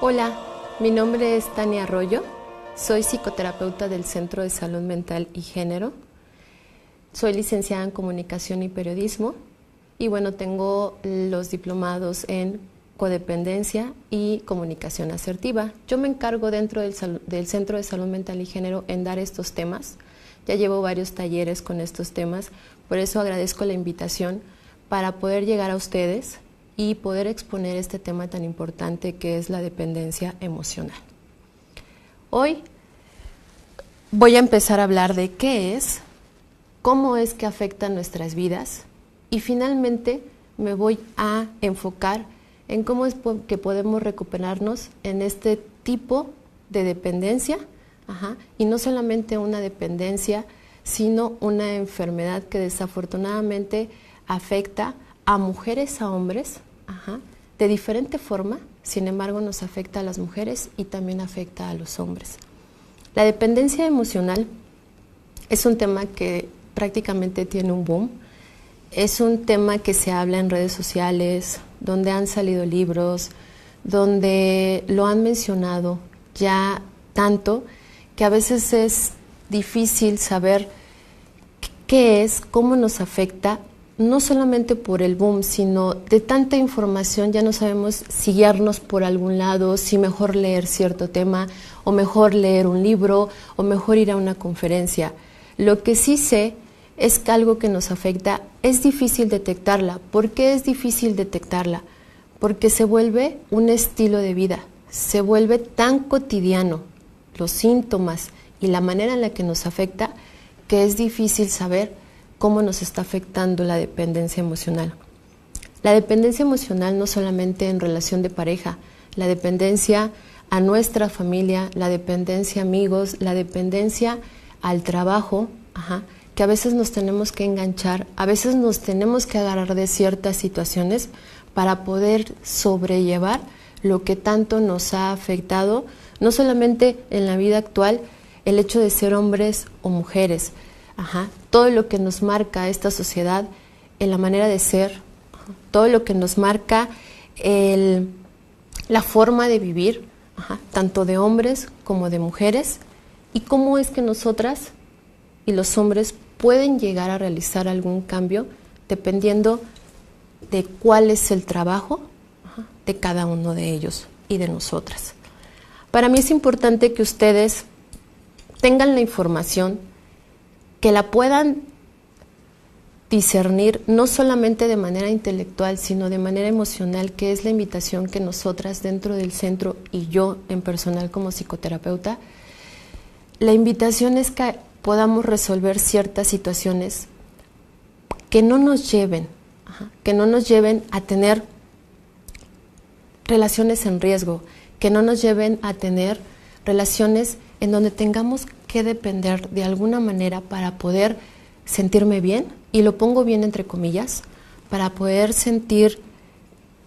Hola, mi nombre es Tania Arroyo, soy psicoterapeuta del Centro de Salud Mental y Género, soy licenciada en Comunicación y Periodismo y bueno, tengo los diplomados en Codependencia y Comunicación Asertiva. Yo me encargo dentro del Centro de Salud Mental y Género en dar estos temas, ya llevo varios talleres con estos temas, por eso agradezco la invitación para poder llegar a ustedes y poder exponer este tema tan importante que es la dependencia emocional. Hoy voy a empezar a hablar de qué es, cómo es que afecta nuestras vidas y finalmente me voy a enfocar en cómo es que podemos recuperarnos en este tipo de dependencia, y no solamente una dependencia, sino una enfermedad que desafortunadamente afecta a mujeres, a hombres, de diferente forma, sin embargo nos afecta a las mujeres y también afecta a los hombres. La dependencia emocional es un tema que prácticamente tiene un boom, es un tema que se habla en redes sociales, donde han salido libros, donde lo han mencionado ya tanto que a veces es difícil saber qué es, cómo nos afecta, no solamente por el boom, sino de tanta información ya no sabemos si guiarnos por algún lado, si mejor leer cierto tema, o mejor leer un libro, o mejor ir a una conferencia. Lo que sí sé es que algo que nos afecta es difícil detectarla. ¿Por qué es difícil detectarla? Porque se vuelve un estilo de vida, se vuelve tan cotidiano los síntomas y la manera en la que nos afecta que es difícil saber cómo nos está afectando la dependencia emocional. La dependencia emocional no solamente en relación de pareja, la dependencia a nuestra familia, la dependencia a amigos, la dependencia al trabajo, que a veces nos tenemos que enganchar, a veces nos tenemos que agarrar de ciertas situaciones para poder sobrellevar lo que tanto nos ha afectado, no solamente en la vida actual, el hecho de ser hombres o mujeres, todo lo que nos marca esta sociedad en la manera de ser, todo lo que nos marca la forma de vivir, tanto de hombres como de mujeres, y cómo es que nosotras y los hombres pueden llegar a realizar algún cambio dependiendo de cuál es el trabajo de cada uno de ellos y de nosotras. Para mí es importante que ustedes tengan la información, que la puedan discernir no solamente de manera intelectual, sino de manera emocional, que es la invitación que nosotras dentro del centro y yo en personal como psicoterapeuta, la invitación es que podamos resolver ciertas situaciones que no nos lleven a tener relaciones en riesgo, que no nos lleven a tener relaciones en donde tengamos que depender de alguna manera para poder sentirme bien, y lo pongo bien entre comillas, para poder sentir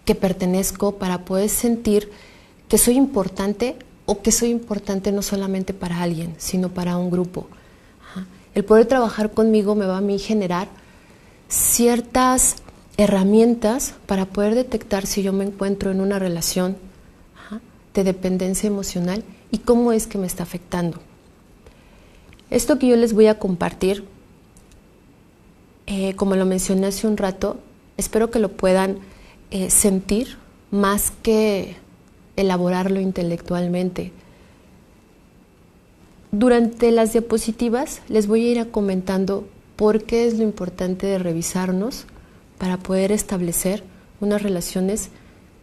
que pertenezco, para poder sentir que soy importante o que soy importante no solamente para alguien, sino para un grupo. El poder trabajar conmigo me va a mí generar ciertas herramientas para poder detectar si yo me encuentro en una relación de dependencia emocional y cómo es que me está afectando. Esto que yo les voy a compartir, como lo mencioné hace un rato, espero que lo puedan sentir más que elaborarlo intelectualmente. Durante las diapositivas les voy a ir comentando por qué es lo importante de revisarnos para poder establecer unas relaciones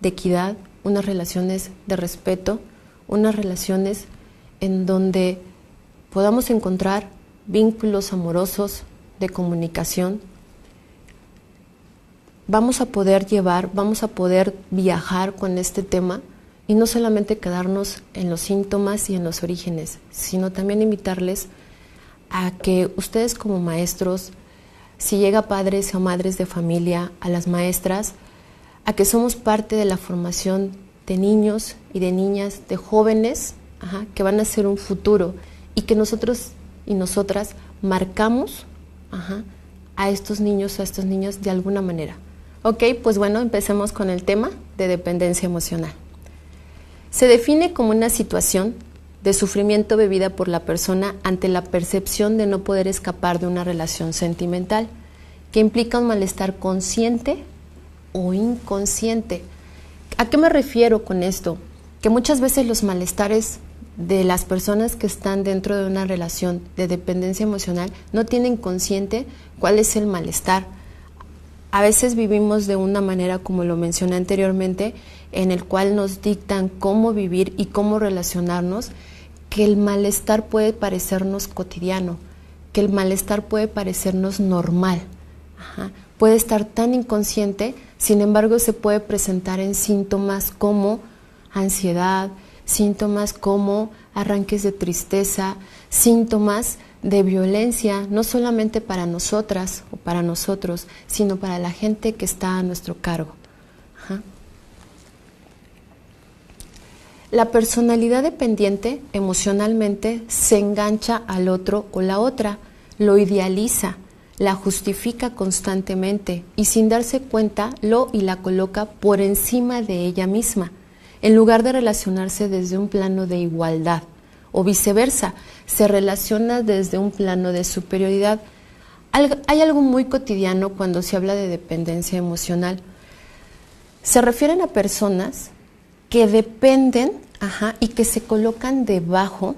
de equidad, unas relaciones de respeto, unas relaciones en donde podamos encontrar vínculos amorosos, de comunicación. Vamos a poder viajar con este tema y no solamente quedarnos en los síntomas y en los orígenes, sino también invitarles a que ustedes como maestros, si llega padres o madres de familia, a las maestras, a que somos parte de la formación de niños y de niñas, de jóvenes, que van a ser un futuro, y que nosotros y nosotras marcamos a estos niños, a estas niñas de alguna manera. Ok, pues bueno, empecemos con el tema de dependencia emocional. Se define como una situación de sufrimiento vivida por la persona ante la percepción de no poder escapar de una relación sentimental, que implica un malestar consciente o inconsciente. ¿A qué me refiero con esto? Que muchas veces los malestares de las personas que están dentro de una relación de dependencia emocional no tienen consciente cuál es el malestar. A veces vivimos de una manera, como lo mencioné anteriormente, en el cual nos dictan cómo vivir y cómo relacionarnos, que el malestar puede parecernos cotidiano, que el malestar puede parecernos normal. Puede estar tan inconsciente, sin embargo se puede presentar en síntomas como ansiedad, síntomas como arranques de tristeza, síntomas de violencia, no solamente para nosotras o para nosotros, sino para la gente que está a nuestro cargo. La personalidad dependiente emocionalmente se engancha al otro o la otra, lo idealiza, la justifica constantemente y sin darse cuenta lo y la coloca por encima de ella misma, en lugar de relacionarse desde un plano de igualdad, o viceversa, se relaciona desde un plano de superioridad. Hay algo muy cotidiano cuando se habla de dependencia emocional. Se refieren a personas que dependen y que se colocan debajo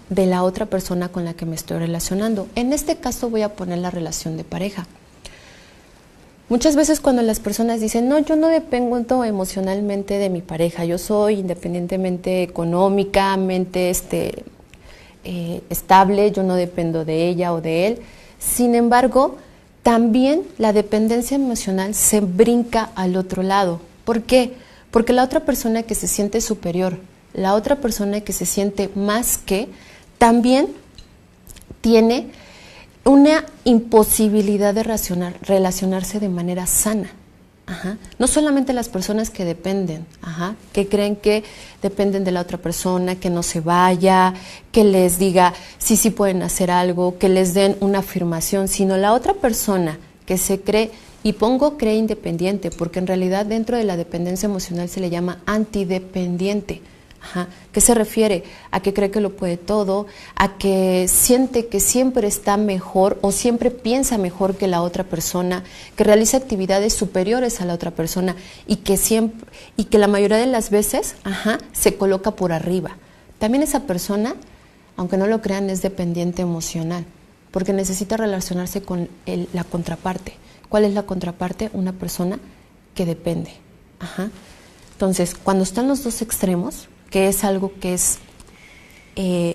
de la otra persona con la que me estoy relacionando. En este caso voy a poner la relación de pareja. Muchas veces cuando las personas dicen, no, yo no dependo emocionalmente de mi pareja, yo soy independientemente económicamente estable, yo no dependo de ella o de él. Sin embargo, también la dependencia emocional se brinca al otro lado. ¿Por qué? Porque la otra persona que se siente superior, la otra persona que se siente más que, también tiene una imposibilidad de relacionarse de manera sana. No solamente las personas que dependen, que creen que dependen de la otra persona, que no se vaya, que les diga sí pueden hacer algo, que les den una afirmación, sino la otra persona que se cree, y cree independiente, porque en realidad dentro de la dependencia emocional se le llama antidependiente. ¿Qué se refiere? A que cree que lo puede todo, a que siente que siempre está mejor o siempre piensa mejor que la otra persona, que realiza actividades superiores a la otra persona y que la mayoría de las veces se coloca por arriba. También esa persona, aunque no lo crean, es dependiente emocional, porque necesita relacionarse con la contraparte. ¿Cuál es la contraparte? Una persona que depende. Entonces, cuando están los dos extremos, que es algo que es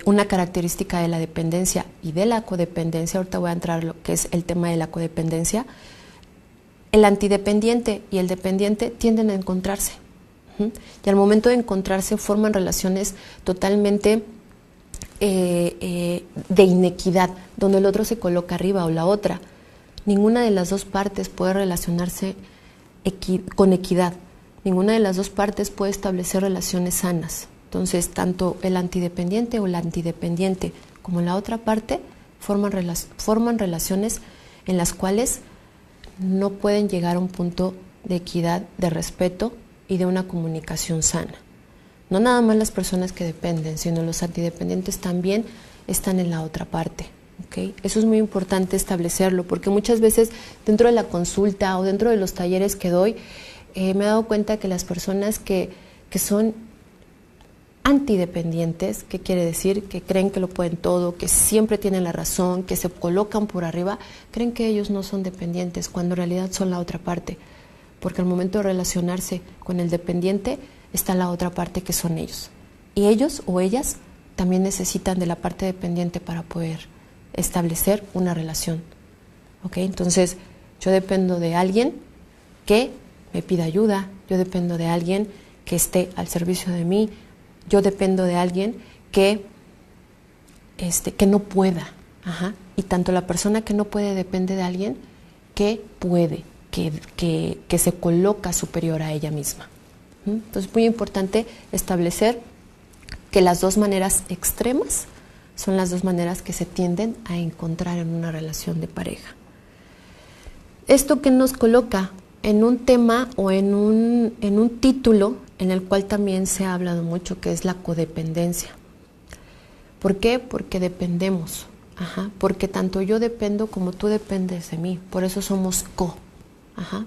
una característica de la dependencia y de la codependencia, ahorita voy a entrar en lo que es el tema de la codependencia, el antidependiente y el dependiente tienden a encontrarse. Y al momento de encontrarse forman relaciones totalmente de inequidad, donde el otro se coloca arriba o la otra. Ninguna de las dos partes puede relacionarse con equidad. Ninguna de las dos partes puede establecer relaciones sanas. Entonces, tanto el antidependiente o la antidependiente como la otra parte forman relaciones en las cuales no pueden llegar a un punto de equidad, de respeto y de una comunicación sana. No nada más las personas que dependen, sino los antidependientes también están en la otra parte. Eso es muy importante establecerlo, porque muchas veces dentro de la consulta o dentro de los talleres que doy, me he dado cuenta que las personas que son antidependientes, ¿qué quiere decir? Que creen que lo pueden todo, que siempre tienen la razón, que se colocan por arriba, creen que ellos no son dependientes, cuando en realidad son la otra parte, porque al momento de relacionarse con el dependiente está la otra parte, que son ellos. Y ellos o ellas también necesitan de la parte dependiente para poder establecer una relación. Entonces, yo dependo de alguien que me pida ayuda, yo dependo de alguien que esté al servicio de mí, yo dependo de alguien que no pueda. Y tanto la persona que no puede depende de alguien que puede, que se coloca superior a ella misma. Entonces, es muy importante establecer que las dos maneras extremas son las dos maneras que se tienden a encontrar en una relación de pareja. ¿Esto qué nos coloca? en un tema o en un título en el cual también se ha hablado mucho, que es la codependencia. ¿Por qué? Porque dependemos. Porque tanto yo dependo como tú dependes de mí. Por eso somos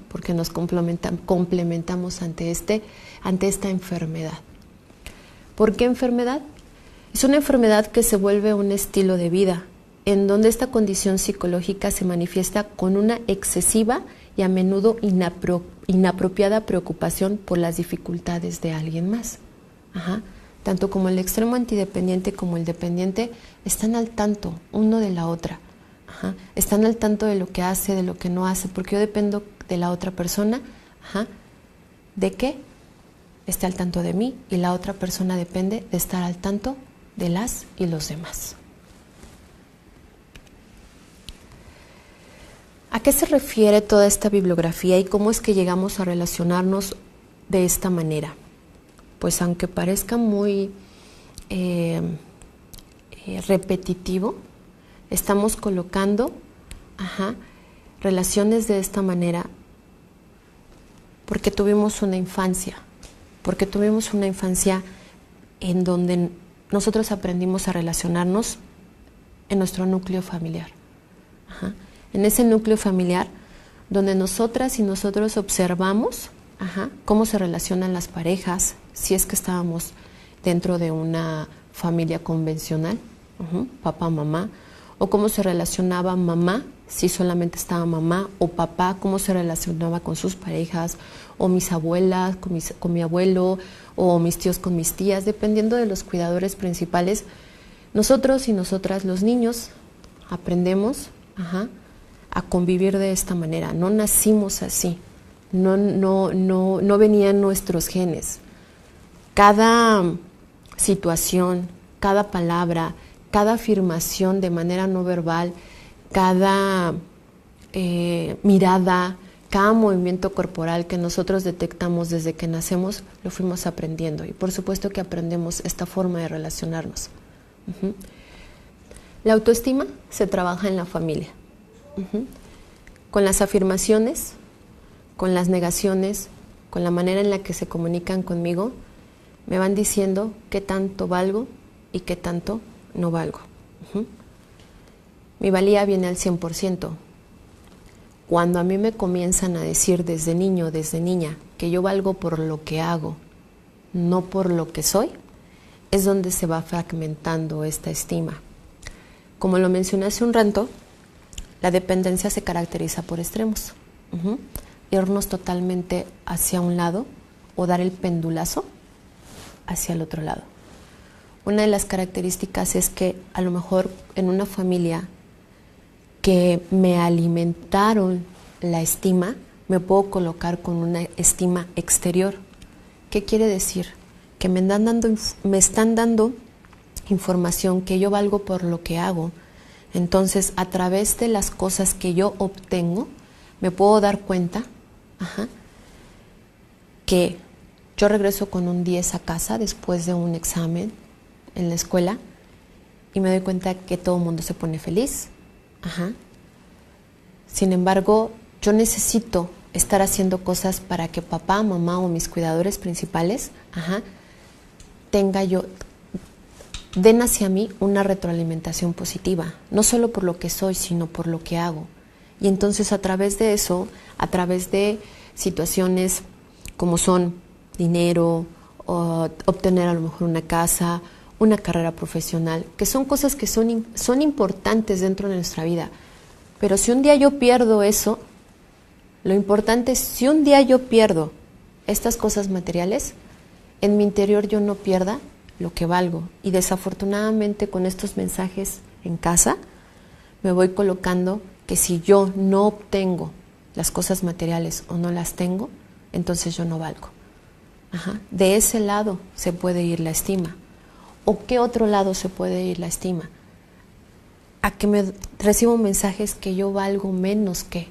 porque nos complementamos ante esta enfermedad. ¿Por qué enfermedad? Es una enfermedad que se vuelve un estilo de vida, en donde esta condición psicológica se manifiesta con una excesiva y a menudo inapropiada preocupación por las dificultades de alguien más. Tanto como el extremo antidependiente como el dependiente están al tanto uno de la otra. Están al tanto de lo que hace, de lo que no hace, porque yo dependo de la otra persona, de que esté al tanto de mí, y la otra persona depende de estar al tanto de las y los demás. ¿A qué se refiere toda esta bibliografía y cómo es que llegamos a relacionarnos de esta manera? Pues aunque parezca muy repetitivo, estamos colocando relaciones de esta manera porque tuvimos una infancia en donde nosotros aprendimos a relacionarnos en nuestro núcleo familiar. En ese núcleo familiar donde nosotras y nosotros observamos cómo se relacionan las parejas, si es que estábamos dentro de una familia convencional, papá, mamá, o cómo se relacionaba mamá, si solamente estaba mamá, o papá, cómo se relacionaba con sus parejas, o mis abuelas con mi abuelo, o mis tíos con mis tías, dependiendo de los cuidadores principales. Nosotros y nosotras, los niños, aprendemos a convivir de esta manera. No nacimos así, no venían nuestros genes. Cada situación, cada palabra, cada afirmación de manera no verbal, cada mirada, cada movimiento corporal que nosotros detectamos desde que nacemos, lo fuimos aprendiendo. Y por supuesto que aprendemos esta forma de relacionarnos. La autoestima se trabaja en la familia. Con las afirmaciones, con las negaciones, con la manera en la que se comunican conmigo, me van diciendo qué tanto valgo y qué tanto no valgo. Mi valía viene al 100%. Cuando a mí me comienzan a decir desde niño, desde niña, que yo valgo por lo que hago, no por lo que soy, es donde se va fragmentando esta estima. Como lo mencioné hace un rato, la dependencia se caracteriza por extremos. Irnos totalmente hacia un lado o dar el pendulazo hacia el otro lado. Una de las características es que a lo mejor en una familia que me alimentaron la estima, me puedo colocar con una estima exterior. ¿Qué quiere decir? Que me están dando información que yo valgo por lo que hago. Entonces, a través de las cosas que yo obtengo, me puedo dar cuenta que yo regreso con un 10 a casa después de un examen en la escuela y me doy cuenta que todo el mundo se pone feliz. Sin embargo, yo necesito estar haciendo cosas para que papá, mamá o mis cuidadores principales den hacia mí una retroalimentación positiva, no solo por lo que soy, sino por lo que hago. Y entonces a través de eso, a través de situaciones como son dinero, o obtener a lo mejor una casa, una carrera profesional, que son cosas que son importantes dentro de nuestra vida. Pero si un día yo pierdo eso, lo importante es si un día yo pierdo estas cosas materiales, en mi interior yo no pierda lo que valgo. Y desafortunadamente con estos mensajes en casa, me voy colocando que si yo no obtengo las cosas materiales o no las tengo, entonces yo no valgo. De ese lado se puede ir la estima. ¿O qué otro lado se puede ir la estima? A que me recibo mensajes que yo valgo menos que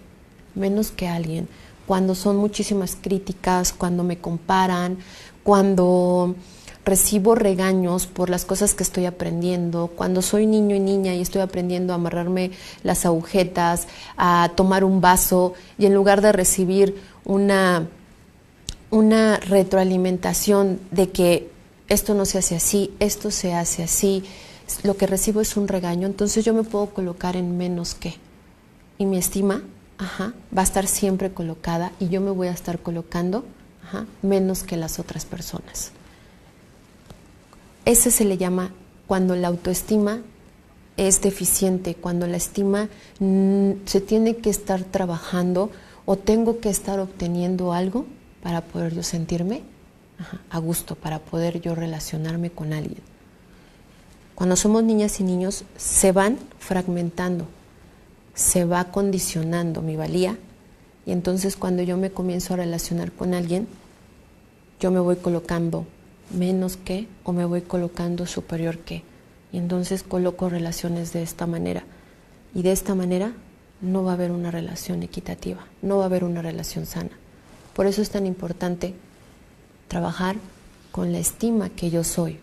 alguien, cuando son muchísimas críticas, cuando me comparan, cuando recibo regaños por las cosas que estoy aprendiendo, cuando soy niño y niña y estoy aprendiendo a amarrarme las agujetas, a tomar un vaso, y en lugar de recibir una retroalimentación de que esto no se hace así, esto se hace así, lo que recibo es un regaño, entonces yo me puedo colocar en menos que. Y mi estima, va a estar siempre colocada y yo me voy a estar colocando, menos que las otras personas. Ese se le llama cuando la autoestima es deficiente, cuando la estima se tiene que estar trabajando o tengo que estar obteniendo algo para poder yo sentirme a gusto, para poder yo relacionarme con alguien. Cuando somos niñas y niños se van fragmentando, se va condicionando mi valía, y entonces cuando yo me comienzo a relacionar con alguien, yo me voy colocando menos que o me voy colocando superior que, y entonces coloco relaciones de esta manera, y de esta manera no va a haber una relación equitativa, no va a haber una relación sana. Por eso es tan importante trabajar con la estima que yo soy,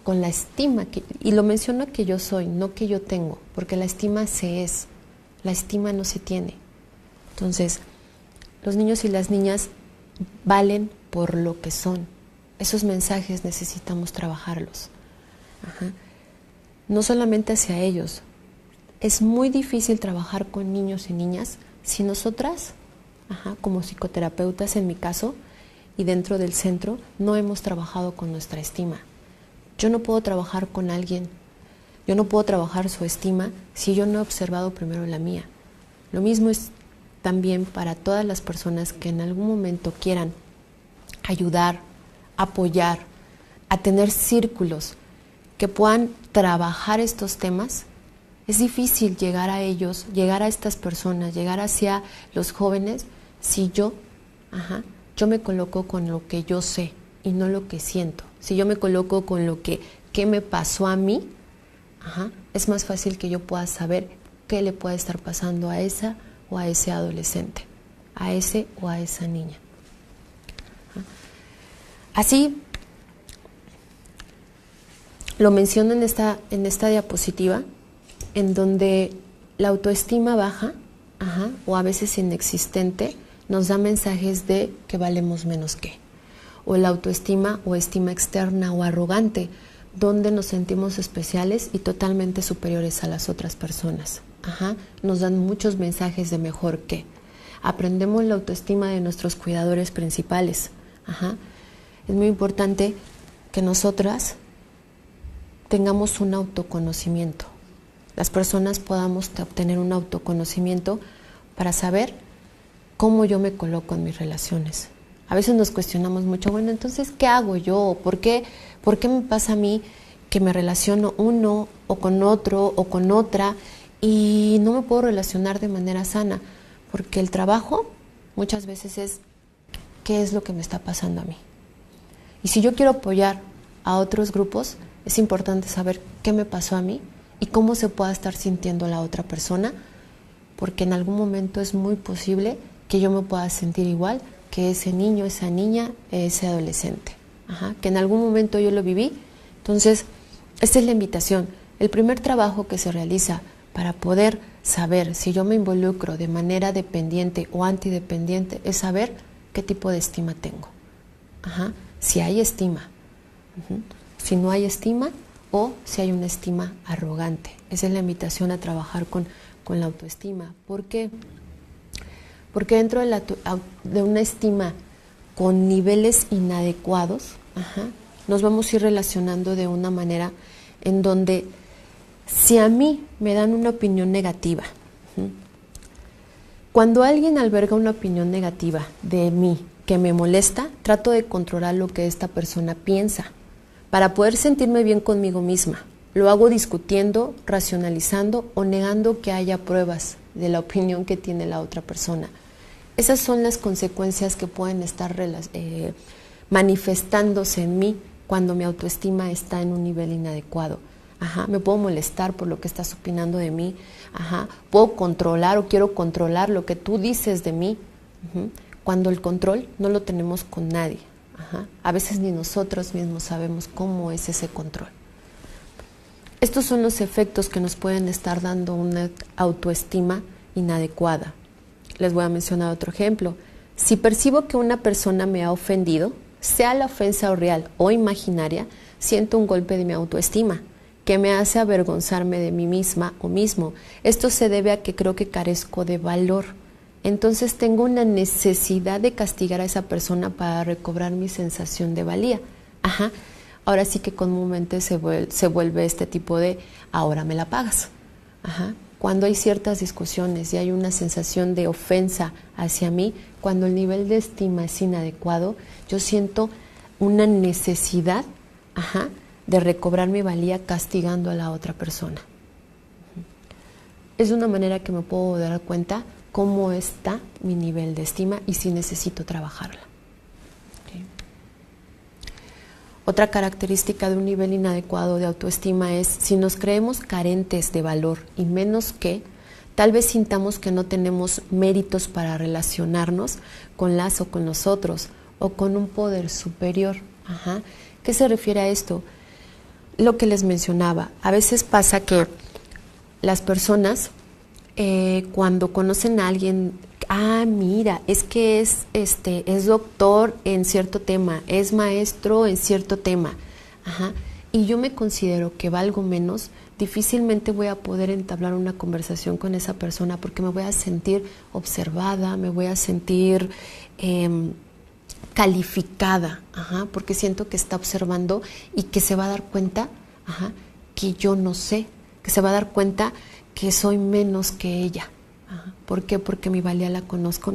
con la estima que, y lo menciono que yo soy, no que yo tengo, porque la estima se es, la estima no se tiene. Entonces, los niños y las niñas valen por lo que son. Esos mensajes necesitamos trabajarlos. No solamente hacia ellos. Es muy difícil trabajar con niños y niñas si nosotras, como psicoterapeutas en mi caso, y dentro del centro, no hemos trabajado con nuestra estima. Yo no puedo trabajar con alguien, yo no puedo trabajar su estima si yo no he observado primero la mía. Lo mismo es también para todas las personas que en algún momento quieran ayudar, apoyar, a tener círculos que puedan trabajar estos temas. Es difícil llegar a ellos, llegar a estas personas, llegar hacia los jóvenes si yo me coloco con lo que yo sé y no lo que siento. Si yo me coloco con lo que ¿qué me pasó a mí? Es más fácil que yo pueda saber qué le puede estar pasando a esa o a ese adolescente, a ese o a esa niña. Así lo menciono en esta diapositiva, en donde la autoestima baja, o a veces inexistente, nos da mensajes de que valemos menos que. O la autoestima o estima externa o arrogante, donde nos sentimos especiales y totalmente superiores a las otras personas. Nos dan muchos mensajes de mejor que. Aprendemos la autoestima de nuestros cuidadores principales. Es muy importante que nosotras tengamos un autoconocimiento. Las personas podamos obtener un autoconocimiento para saber cómo yo me coloco en mis relaciones. A veces nos cuestionamos mucho, bueno, entonces, ¿qué hago yo? ¿Por qué me pasa a mí que me relaciono uno o con otro o con otra y no me puedo relacionar de manera sana? Porque el trabajo muchas veces es, ¿qué es lo que me está pasando a mí? Y si yo quiero apoyar a otros grupos, es importante saber qué me pasó a mí y cómo se pueda estar sintiendo la otra persona, porque en algún momento es muy posible que yo me pueda sentir igual que ese niño, esa niña, ese adolescente, que en algún momento yo lo viví. Entonces, esta es la invitación. El primer trabajo que se realiza para poder saber si yo me involucro de manera dependiente o antidependiente es saber qué tipo de estima tengo. Si hay estima, si no hay estima o si hay una estima arrogante. Esa es la invitación a trabajar con la autoestima. ¿Por qué? Porque dentro de una estima con niveles inadecuados, nos vamos a ir relacionando de una manera en donde si a mí me dan una opinión negativa, cuando alguien alberga una opinión negativa de mí que me molesta, trato de controlar lo que esta persona piensa para poder sentirme bien conmigo misma. Lo hago discutiendo, racionalizando o negando que haya pruebas de la opinión que tiene la otra persona. Esas son las consecuencias que pueden estar manifestándose en mí cuando mi autoestima está en un nivel inadecuado. Me puedo molestar por lo que estás opinando de mí. Puedo controlar o quiero controlar lo que tú dices de mí. Cuando el control no lo tenemos con nadie. Ajá. A veces ni nosotros mismos sabemos cómo es ese control. Estos son los efectos que nos pueden estar dando una autoestima inadecuada. Les voy a mencionar otro ejemplo. Si percibo que una persona me ha ofendido, sea la ofensa real o imaginaria, siento un golpe de mi autoestima, que me hace avergonzarme de mí misma o mismo. Esto se debe a que creo que carezco de valor. Entonces tengo una necesidad de castigar a esa persona para recobrar mi sensación de valía. Ajá. Ahora sí que comúnmente se vuelve este tipo de ahora me la pagas. Ajá. Cuando hay ciertas discusiones y hay una sensación de ofensa hacia mí, cuando el nivel de estima es inadecuado, yo siento una necesidad, ajá, de recobrar mi valía castigando a la otra persona. Es una manera que me puedo dar cuenta cómo está mi nivel de estima y si necesito trabajarla. Okay. Otra característica de un nivel inadecuado de autoestima es si nos creemos carentes de valor y menos que, tal vez sintamos que no tenemos méritos para relacionarnos con las o con los otros o con un poder superior. Ajá. ¿Qué se refiere a esto? Lo que les mencionaba, a veces pasa que las personas cuando conocen a alguien, mira, es que es doctor en cierto tema, es maestro en cierto tema, ajá, y yo me considero que valgo menos, difícilmente voy a poder entablar una conversación con esa persona porque me voy a sentir observada, me voy a sentir calificada, ajá, porque siento que está observando y que se va a dar cuenta, ajá, que yo no sé, que se va a dar cuenta que soy menos que ella. Ajá. ¿Por qué? Porque mi valía la coloco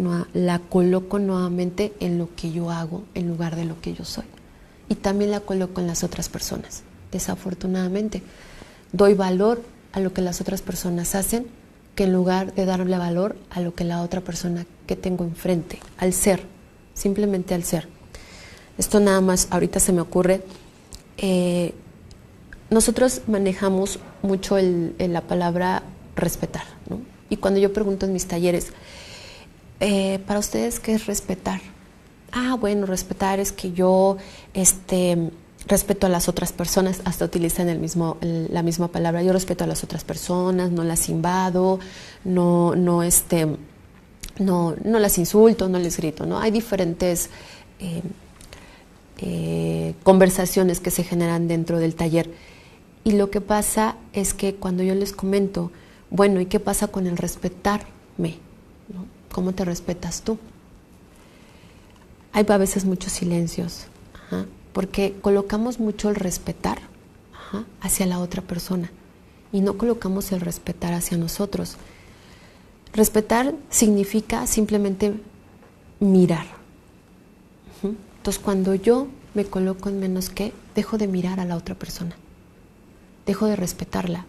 nuevamente en lo que yo hago en lugar de lo que yo soy. Y también la coloco en las otras personas. Desafortunadamente, doy valor a lo que las otras personas hacen que en lugar de darle valor a lo que la otra persona que tengo enfrente, al ser, simplemente al ser. Esto nada más ahorita se me ocurre. Nosotros manejamos mucho la palabra respetar, ¿no? Y cuando yo pregunto en mis talleres, para ustedes, ¿qué es respetar? Bueno, respetar es que yo respeto a las otras personas, hasta utilizan la misma palabra, yo respeto a las otras personas, no las invado, no las insulto, no les grito, ¿no? Hay diferentes conversaciones que se generan dentro del taller. Y lo que pasa es que cuando yo les comento, bueno, ¿y qué pasa con el respetarme? ¿No? ¿Cómo te respetas tú? Hay a veces muchos silencios, ajá, porque colocamos mucho el respetar, ajá, hacia la otra persona y no colocamos el respetar hacia nosotros. Respetar significa simplemente mirar. Uh-huh. Entonces, cuando yo me coloco en menos que, dejo de mirar a la otra persona. Dejo de respetarla.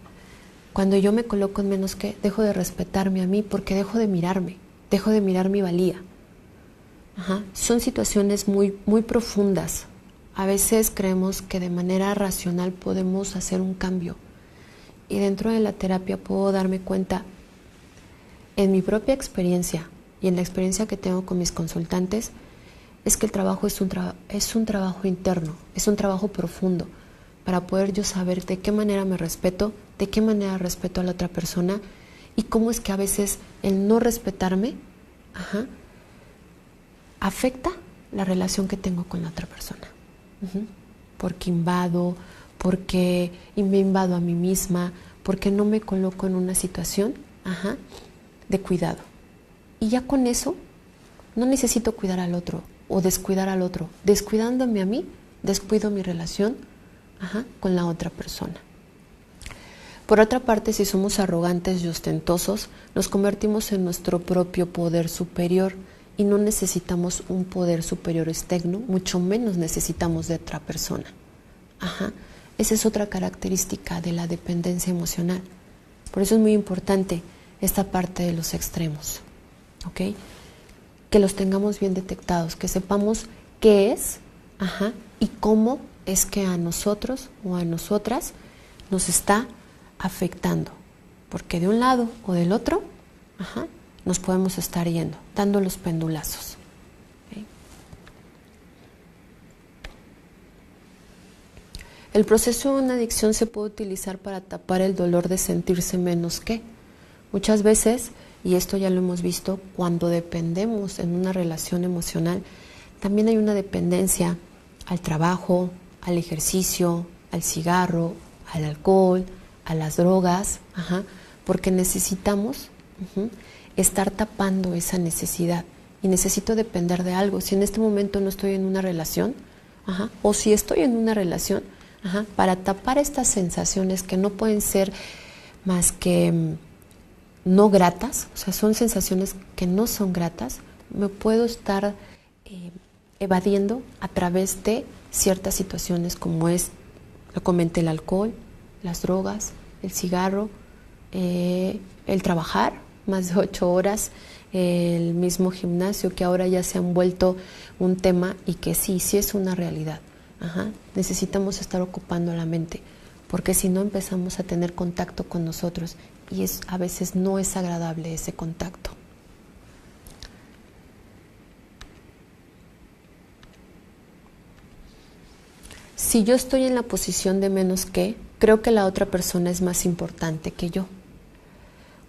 Cuando yo me coloco en menos que, dejo de respetarme a mí porque dejo de mirarme, dejo de mirar mi valía. Ajá. Son situaciones muy, muy profundas. A veces creemos que de manera racional podemos hacer un cambio. Y dentro de la terapia puedo darme cuenta, en mi propia experiencia y en la experiencia que tengo con mis consultantes, es que el trabajo es un trabajo interno, es un trabajo profundo, para poder yo saber de qué manera me respeto, de qué manera respeto a la otra persona y cómo es que a veces el no respetarme, ajá, afecta la relación que tengo con la otra persona. Uh-huh. Porque invado, porque me invado a mí misma, porque no me coloco en una situación, ajá, de cuidado. Y ya con eso no necesito cuidar al otro o descuidar al otro. Descuidándome a mí, descuido mi relación, ajá, con la otra persona. Por otra parte, si somos arrogantes y ostentosos, nos convertimos en nuestro propio poder superior y no necesitamos un poder superior externo, mucho menos necesitamos de otra persona. Ajá. Esa es otra característica de la dependencia emocional. Por eso es muy importante esta parte de los extremos, ¿ok? Que los tengamos bien detectados, que sepamos qué es, ajá, y cómo es que a nosotros o a nosotras nos está afectando, porque de un lado o del otro, ajá, nos podemos estar yendo, dando los pendulazos. ¿Okay? El proceso de una adicción se puede utilizar para tapar el dolor de sentirse menos que. Muchas veces, y esto ya lo hemos visto, cuando dependemos en una relación emocional, también hay una dependencia al trabajo, al ejercicio, al cigarro, al alcohol, a las drogas, porque necesitamos estar tapando esa necesidad y necesito depender de algo. Si en este momento no estoy en una relación, o si estoy en una relación, para tapar estas sensaciones que no pueden ser más que no gratas, o sea, son sensaciones que no son gratas, me puedo estar evadiendo a través de ciertas situaciones como es, lo comenté, el alcohol, las drogas, el cigarro, el trabajar más de 8 horas, el mismo gimnasio que ahora ya se han vuelto un tema y que sí es una realidad. Necesitamos estar ocupando la mente porque si no empezamos a tener contacto con nosotros y a veces no es agradable ese contacto. Si yo estoy en la posición de menos que, creo que la otra persona es más importante que yo.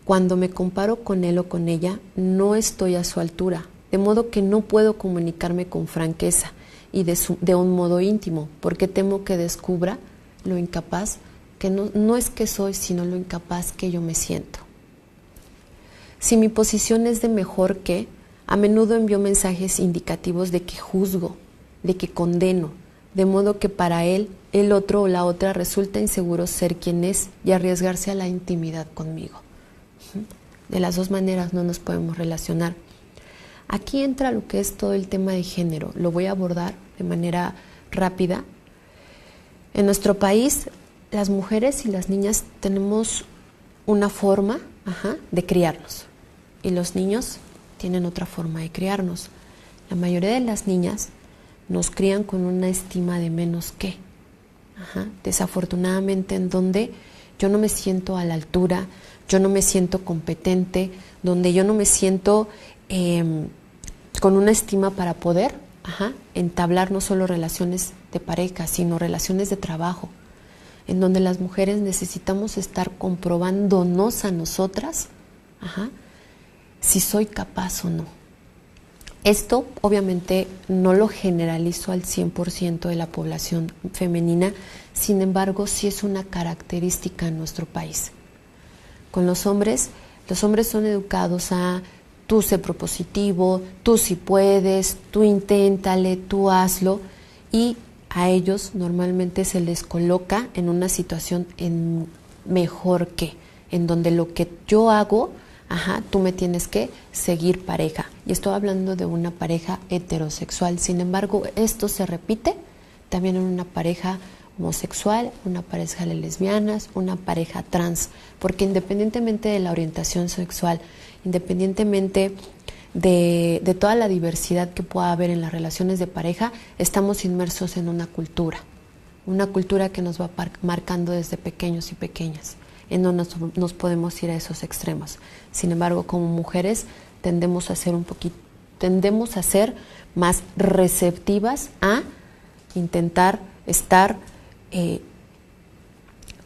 Cuando me comparo con él o con ella, no estoy a su altura, de modo que no puedo comunicarme con franqueza y de un modo íntimo, porque temo que descubra lo incapaz, que no es que soy, sino lo incapaz que yo me siento. Si mi posición es de mejor que, a menudo envío mensajes indicativos de que juzgo, de que condeno, de modo que para él, el otro o la otra resulta inseguro ser quien es y arriesgarse a la intimidad conmigo. De las dos maneras no nos podemos relacionar. Aquí entra lo que es todo el tema de género. Lo voy a abordar de manera rápida. En nuestro país, las mujeres y las niñas tenemos una forma de criarnos y los niños tienen otra forma de criarnos. La mayoría de las niñas nos crían con una estima de menos que. Desafortunadamente, en donde yo no me siento a la altura, yo no me siento competente, donde yo no me siento con una estima para poder entablar no solo relaciones de pareja, sino relaciones de trabajo, en donde las mujeres necesitamos estar comprobándonos a nosotras si soy capaz o no. Esto obviamente no lo generalizo al 100% de la población femenina, sin embargo sí es una característica en nuestro país. Con los hombres son educados a tú sé propositivo, tú sí puedes, tú inténtale, tú hazlo, y a ellos normalmente se les coloca en una situación en mejor que, en donde lo que yo hago, tú me tienes que seguir pareja. Y estoy hablando de una pareja heterosexual. Sin embargo, esto se repite también en una pareja homosexual, una pareja de lesbianas, una pareja trans, porque independientemente de la orientación sexual, independientemente de toda la diversidad que pueda haber en las relaciones de pareja, estamos inmersos en una cultura que nos va marcando desde pequeños y pequeñas, en donde nos podemos ir a esos extremos. Sin embargo, como mujeres tendemos a ser más receptivas a intentar estar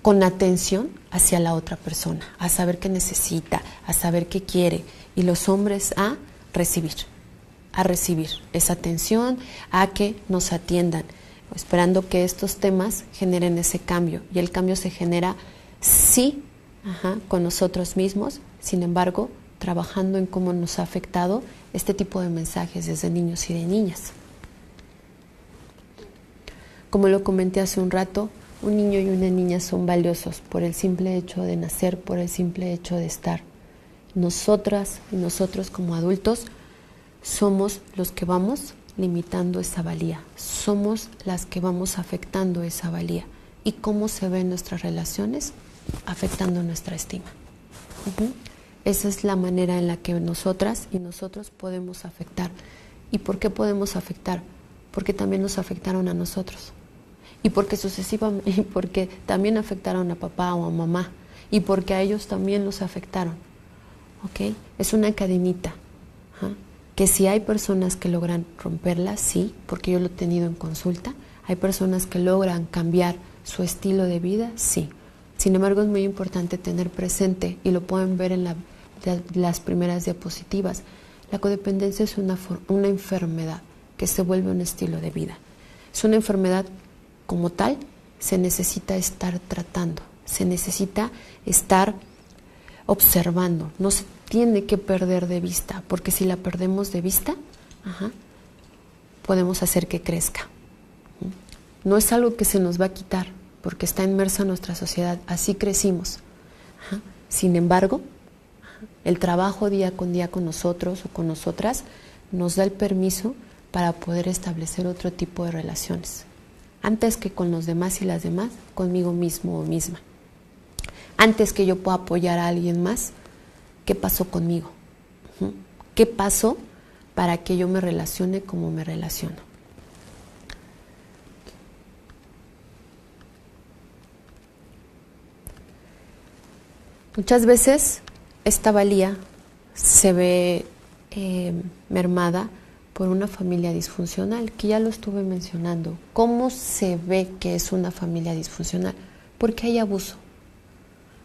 con atención hacia la otra persona, a saber qué necesita, a saber qué quiere, y los hombres a recibir esa atención, a que nos atiendan, esperando que estos temas generen ese cambio, y el cambio se genera sí con nosotros mismos, sin embargo, trabajando en cómo nos ha afectado este tipo de mensajes desde niños y de niñas. Como lo comenté hace un rato, un niño y una niña son valiosos por el simple hecho de nacer, por el simple hecho de estar. Nosotras y nosotros como adultos somos los que vamos limitando esa valía, somos las que vamos afectando esa valía. ¿Y cómo se ven nuestras relaciones? Afectando nuestra estima. Esa es la manera en la que nosotras y nosotros podemos afectar. ¿Y por qué podemos afectar? Porque también nos afectaron a nosotros. Y porque sucesivamente, y porque también afectaron a papá o a mamá. Y porque a ellos también los afectaron. ¿Ok? Es una cadenita. Que si hay personas que logran romperla, sí, porque yo lo he tenido en consulta. Hay personas que logran cambiar su estilo de vida, sí. Sin embargo, es muy importante tener presente, y lo pueden ver en las primeras diapositivas, la codependencia es una enfermedad que se vuelve un estilo de vida. Es una enfermedad como tal, se necesita estar tratando, se necesita estar observando, no se tiene que perder de vista, porque si la perdemos de vista, podemos hacer que crezca. No es algo que se nos va a quitar, porque está inmersa en nuestra sociedad, así crecimos. Sin embargo, el trabajo día con día con nosotros o con nosotras nos da el permiso para poder establecer otro tipo de relaciones. Antes que con los demás y las demás, conmigo mismo o misma. Antes que yo pueda apoyar a alguien más, ¿qué pasó conmigo? ¿Qué pasó para que yo me relacione como me relaciono? Muchas veces esta valía se ve mermada por una familia disfuncional, que ya lo estuve mencionando. ¿Cómo se ve que es una familia disfuncional? Porque hay abuso.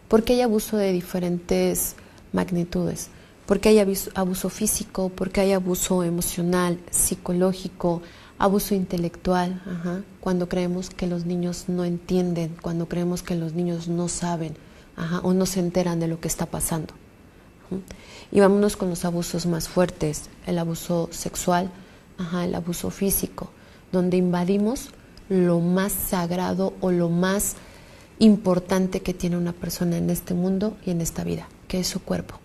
Porque hay abuso de diferentes magnitudes. Porque hay abuso físico, porque hay abuso emocional, psicológico, abuso intelectual, cuando creemos que los niños no entienden, cuando creemos que los niños no saben, o no se enteran de lo que está pasando. Y vámonos con los abusos más fuertes, el abuso sexual, el abuso físico, donde invadimos lo más sagrado o lo más importante que tiene una persona en este mundo y en esta vida, que es su cuerpo.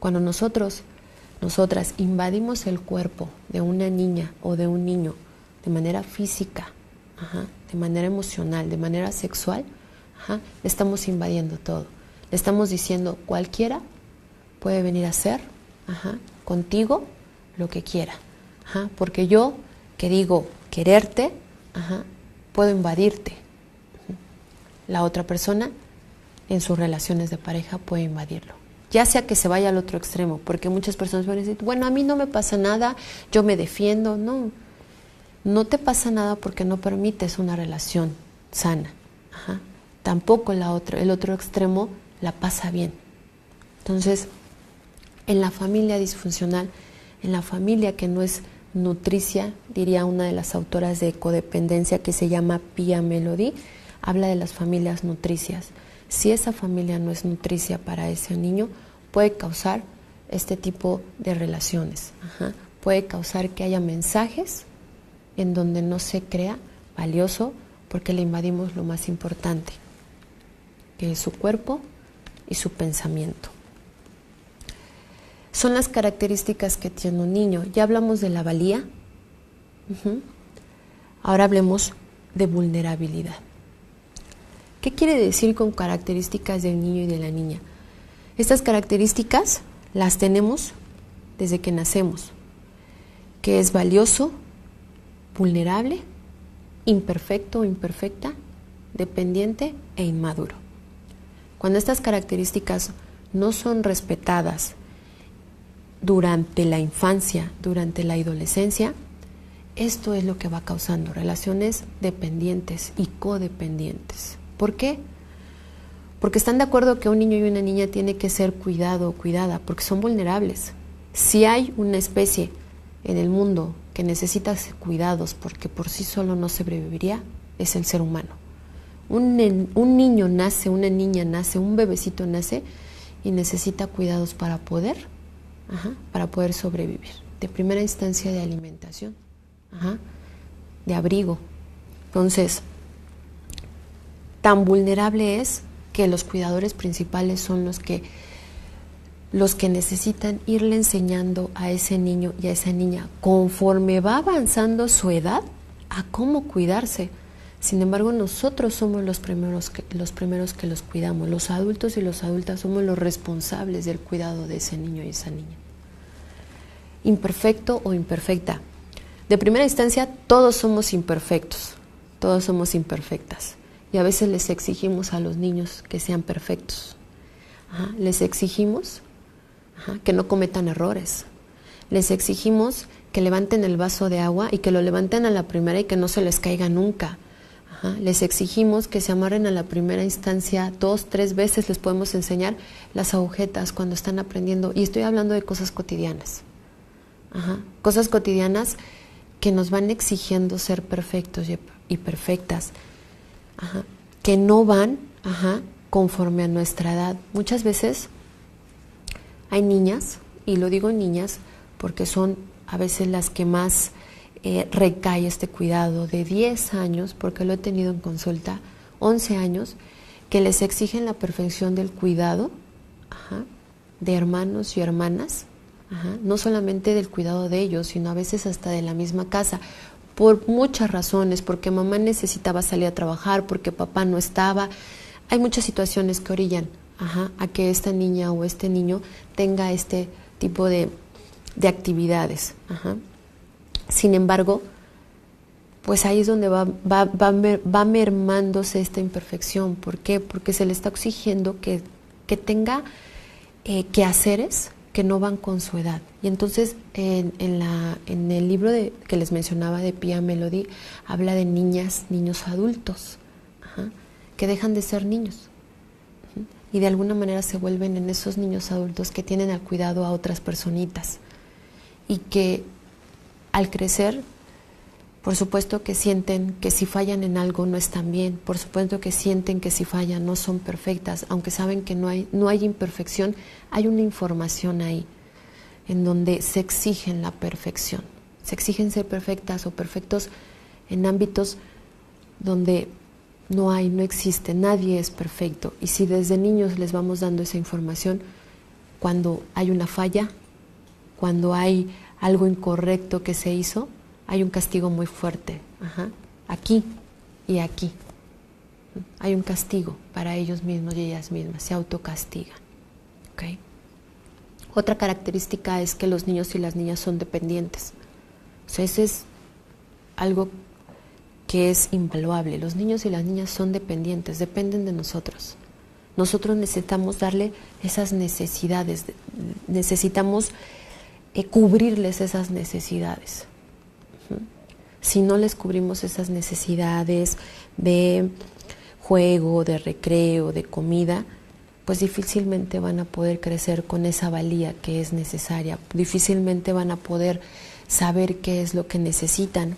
Cuando nosotras invadimos el cuerpo de una niña o de un niño de manera física, de manera emocional, de manera sexual, le estamos invadiendo todo. Le estamos diciendo, cualquiera puede venir a hacer contigo lo que quiera. Porque yo, que digo quererte, puedo invadirte. La otra persona, en sus relaciones de pareja, puede invadirlo. Ya sea que se vaya al otro extremo, porque muchas personas van a decir, bueno, a mí no me pasa nada, yo me defiendo. No, no te pasa nada porque no permites una relación sana. Tampoco el otro extremo la pasa bien. Entonces, en la familia disfuncional, en la familia que no es nutricia, diría una de las autoras de codependencia que se llama Pia Melody, habla de las familias nutricias. Si esa familia no es nutricia para ese niño, puede causar este tipo de relaciones. Puede causar que haya mensajes en donde no se crea valioso porque le invadimos lo más importante, que es su cuerpo y su pensamiento. Son las características que tiene un niño. Ya hablamos de la valía. Ahora hablemos de vulnerabilidad. ¿Qué quiere decir con características del niño y de la niña? Estas características las tenemos desde que nacemos, que es valioso, vulnerable, imperfecto o imperfecta, dependiente e inmaduro. Cuando estas características no son respetadas durante la infancia, durante la adolescencia, esto es lo que va causando relaciones dependientes y codependientes. ¿Por qué? Porque están de acuerdo que un niño y una niña tiene que ser cuidado o cuidada, porque son vulnerables. Si hay una especie en el mundo que necesita cuidados porque por sí solo no sobreviviría, es el ser humano. Un niño nace, una niña nace, un bebecito nace y necesita cuidados para poder sobrevivir. De primera instancia de alimentación, de abrigo. Entonces, tan vulnerable es que los cuidadores principales son los que necesitan irle enseñando a ese niño y a esa niña, conforme va avanzando su edad, a cómo cuidarse. Sin embargo, nosotros somos los primeros que los cuidamos. Los adultos y las adultas somos los responsables del cuidado de ese niño y esa niña. Imperfecto o imperfecta. De primera instancia, todos somos imperfectos, todos somos imperfectas. Y a veces les exigimos a los niños que sean perfectos. Les exigimos que no cometan errores. Les exigimos que levanten el vaso de agua y que lo levanten a la primera y que no se les caiga nunca. Ajá. Les exigimos que se amarren a la primera instancia 2, 3 veces, les podemos enseñar las agujetas cuando están aprendiendo. Y estoy hablando de cosas cotidianas. Ajá. Cosas cotidianas que nos van exigiendo ser perfectos y perfectas. Ajá. Que no van conforme a nuestra edad. Muchas veces hay niñas, y lo digo niñas porque son a veces las que más recae este cuidado, de 10 años, porque lo he tenido en consulta, 11 años, que les exigen la perfección del cuidado de hermanos y hermanas, no solamente del cuidado de ellos, sino a veces hasta de la misma casa, por muchas razones, porque mamá necesitaba salir a trabajar, porque papá no estaba. Hay muchas situaciones que orillan a que esta niña o este niño tenga este tipo de actividades. Sin embargo, pues ahí es donde va mermándose esta imperfección. ¿Por qué? Porque se le está exigiendo que tenga quehaceres que no van con su edad. Y entonces en el libro que les mencionaba de Pia Melody, habla de niños adultos, que dejan de ser niños. Y de alguna manera se vuelven en esos niños adultos que tienen al cuidado a otras personitas. Y que al crecer, por supuesto que sienten que si fallan en algo no están bien, por supuesto que sienten que si fallan no son perfectas, aunque saben que no hay imperfección, hay una información ahí en donde se exigen la perfección, se exigen ser perfectas o perfectos en ámbitos donde no existe, nadie es perfecto. Y si desde niños les vamos dando esa información, cuando hay una falla, cuando hay algo incorrecto que se hizo, hay un castigo muy fuerte, aquí y aquí. Hay un castigo para ellos mismos y ellas mismas, se autocastigan. ¿Okay? Otra característica es que los niños y las niñas son dependientes. O sea, ese es algo que es invaluable. Los niños y las niñas son dependientes, dependen de nosotros. Nosotros necesitamos darle esas necesidades, necesitamos cubrirles esas necesidades. Si no les cubrimos esas necesidades de juego, de recreo, de comida, pues difícilmente van a poder crecer con esa valía que es necesaria, difícilmente van a poder saber qué es lo que necesitan.